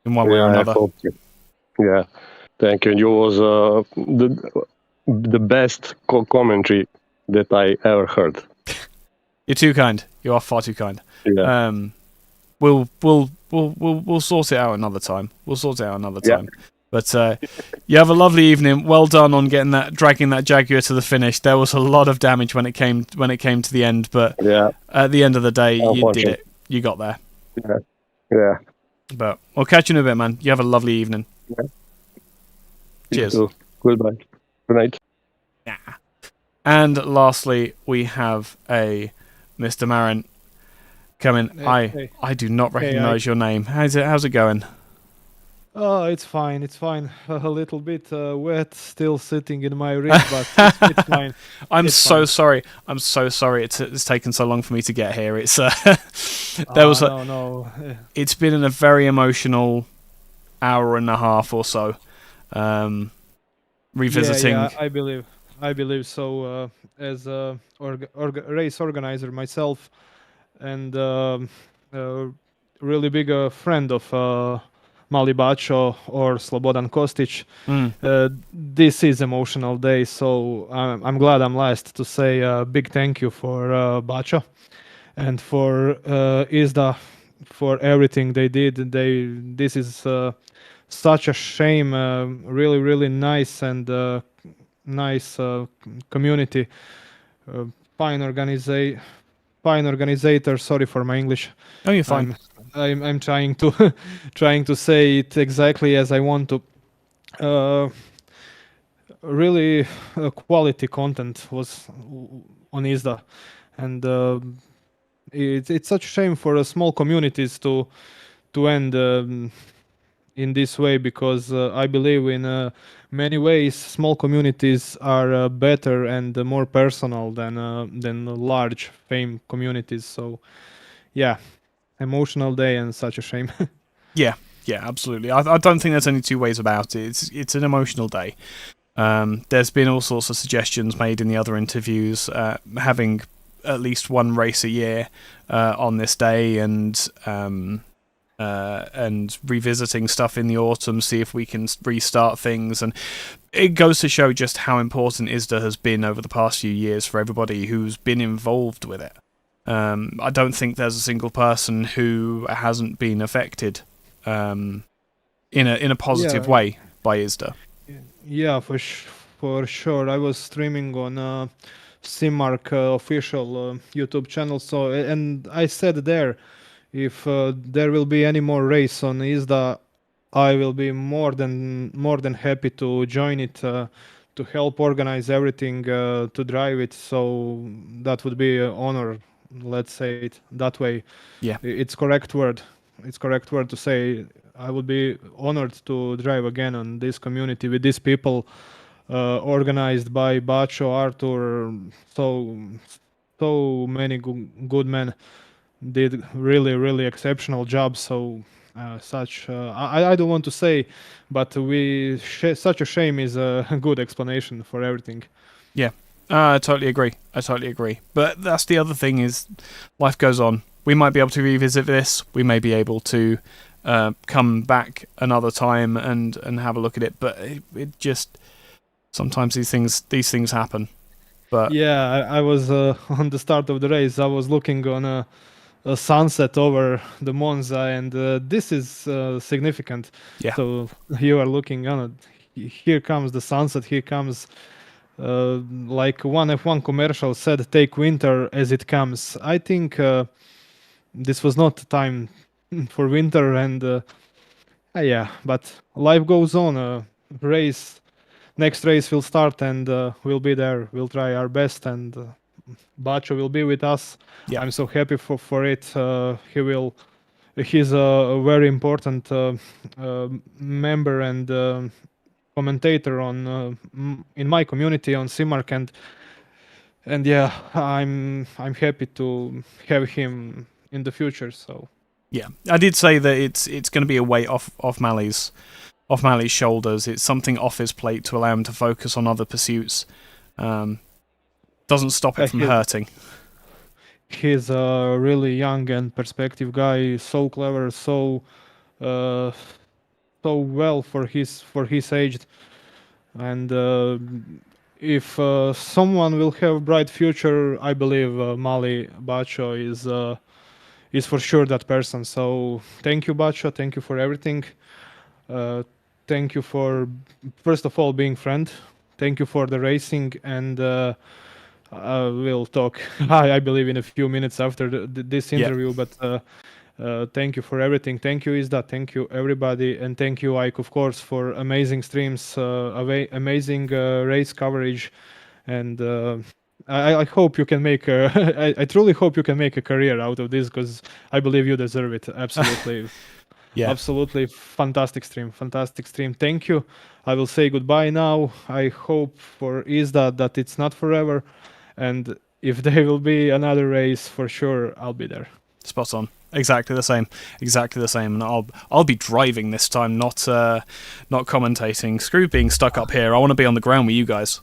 in one way or another. I hope so. Yeah, thank you. You was the best commentary that I ever heard. You're too kind. You are far too kind. Yeah. We'll sort it out another time. But you have a lovely evening. Well done on dragging that Jaguar to the finish. There was a lot of damage when it came to the end, but at the end of the day, you did it. You got there. Yeah. But I'll catch you in a bit, man. You have a lovely evening. Yeah. Cheers. Goodbye. Good night. Yeah. And lastly, we have a Mr. Marin coming. Hey. I do not recognise your name. How's it going? Oh, it's fine. A little bit wet, still sitting in my rig, but it's fine. I'm so sorry. It's taken so long for me to get here. It's No. It's been a very emotional hour and a half or so. Revisiting. Yeah, I believe so. As a race organizer myself, and really big friend of Mali Bacho or Slobodan Kostic. This is emotional day, so I'm glad I'm last to say a big thank you for Bacho and for ISDA for everything they did. This is such a shame. Really, really nice and nice community. Fine organizer. Sorry for my English. Oh, you're fine. I'm trying to say it exactly as I want to. really quality content was on ISDA, and it's such a shame for small communities to end in this way, because I believe in many ways small communities are better and more personal than large fame communities. So yeah, emotional day and such a shame. Yeah, absolutely. I don't think there's any two ways about it. It's an emotional day. There's been all sorts of suggestions made in the other interviews, having at least one race a year on this day, and revisiting stuff in the autumn, see if we can restart things. And it goes to show just how important ISDA has been over the past few years for everybody who's been involved with it. I don't think there's a single person who hasn't been affected in a positive way by ISDA. Yeah, for sure. I was streaming on Simmark official YouTube channel. So and I said there, if there will be any more race on ISDA, I will be more than happy to join it, to help organize everything, to drive it. So that would be an honor. Let's say it that way. Yeah. It's correct word. It's correct word to say. I would be honored to drive again on this community with these people, organized by Bacho, Arthur. So many good men did really exceptional job. So I don't want to say, but such a shame is a good explanation for everything. Yeah, I totally agree. But that's the other thing, is life goes on. We might be able to revisit this. We may be able to come back another time and have a look at it. But it just, sometimes these things happen. But yeah, I was on the start of the race. I was looking on a sunset over the Monza, and this is significant. Yeah. So you are looking on it. Here comes the sunset. Here comes, like one F1 commercial said, "Take winter as it comes." I think this was not time for winter, and yeah, but life goes on. Next race will start, and we'll be there. We'll try our best, and Bacho will be with us. Yeah. I'm so happy for it. He's a very important member and commentator on in my community on Simmark, and yeah, I'm happy to have him in the future. So yeah, I did say that it's going to be a weight off Mali's shoulders. It's something off his plate to allow him to focus on other pursuits. Doesn't stop it from hurting. He's a really young and perspective guy, so clever, so well for his age, and if someone will have a bright future, I believe Mali Bacho is for sure that person. So thank you, Bacho. Thank you for everything. Thank you for, first of all, being friend. Thank you for the racing, and we'll talk, I believe, in a few minutes after this interview. But thank you for everything. Thank you, ISDA. Thank you, everybody. And thank you, Ike, of course, for amazing streams, amazing race coverage. And I hope you can make I truly hope you can make a career out of this, because I believe you deserve it. Absolutely. Yeah. Absolutely fantastic stream. Thank you. I will say goodbye now. I hope for ISDA that it's not forever. And if there will be another race, for sure, I'll be there. Spot on. Exactly the same. And I'll be driving this time, not commentating. Screw being stuck up here. I want to be on the ground with you guys.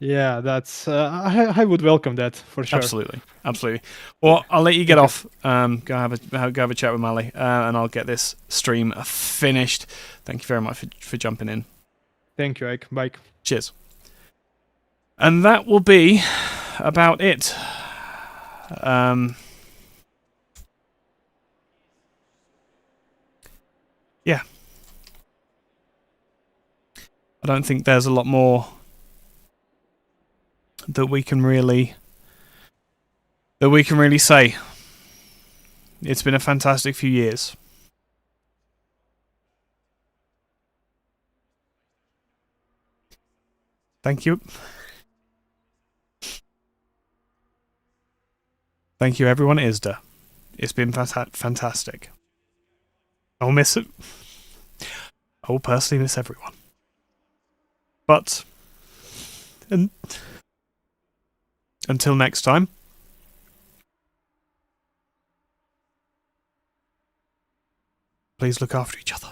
Yeah, that's I would welcome that for sure. Absolutely. Well, I'll let you get off. Go have a chat with Mali, and I'll get this stream finished. Thank you very much for jumping in. Thank you, Ike. Bye. Cheers. And that will be about it. Yeah. I don't think there's a lot more that we can really say. It's been a fantastic few years. Thank you. Thank you, everyone at ISDA. It's been fantastic. I'll miss it. I will personally miss everyone. But until next time, please look after each other.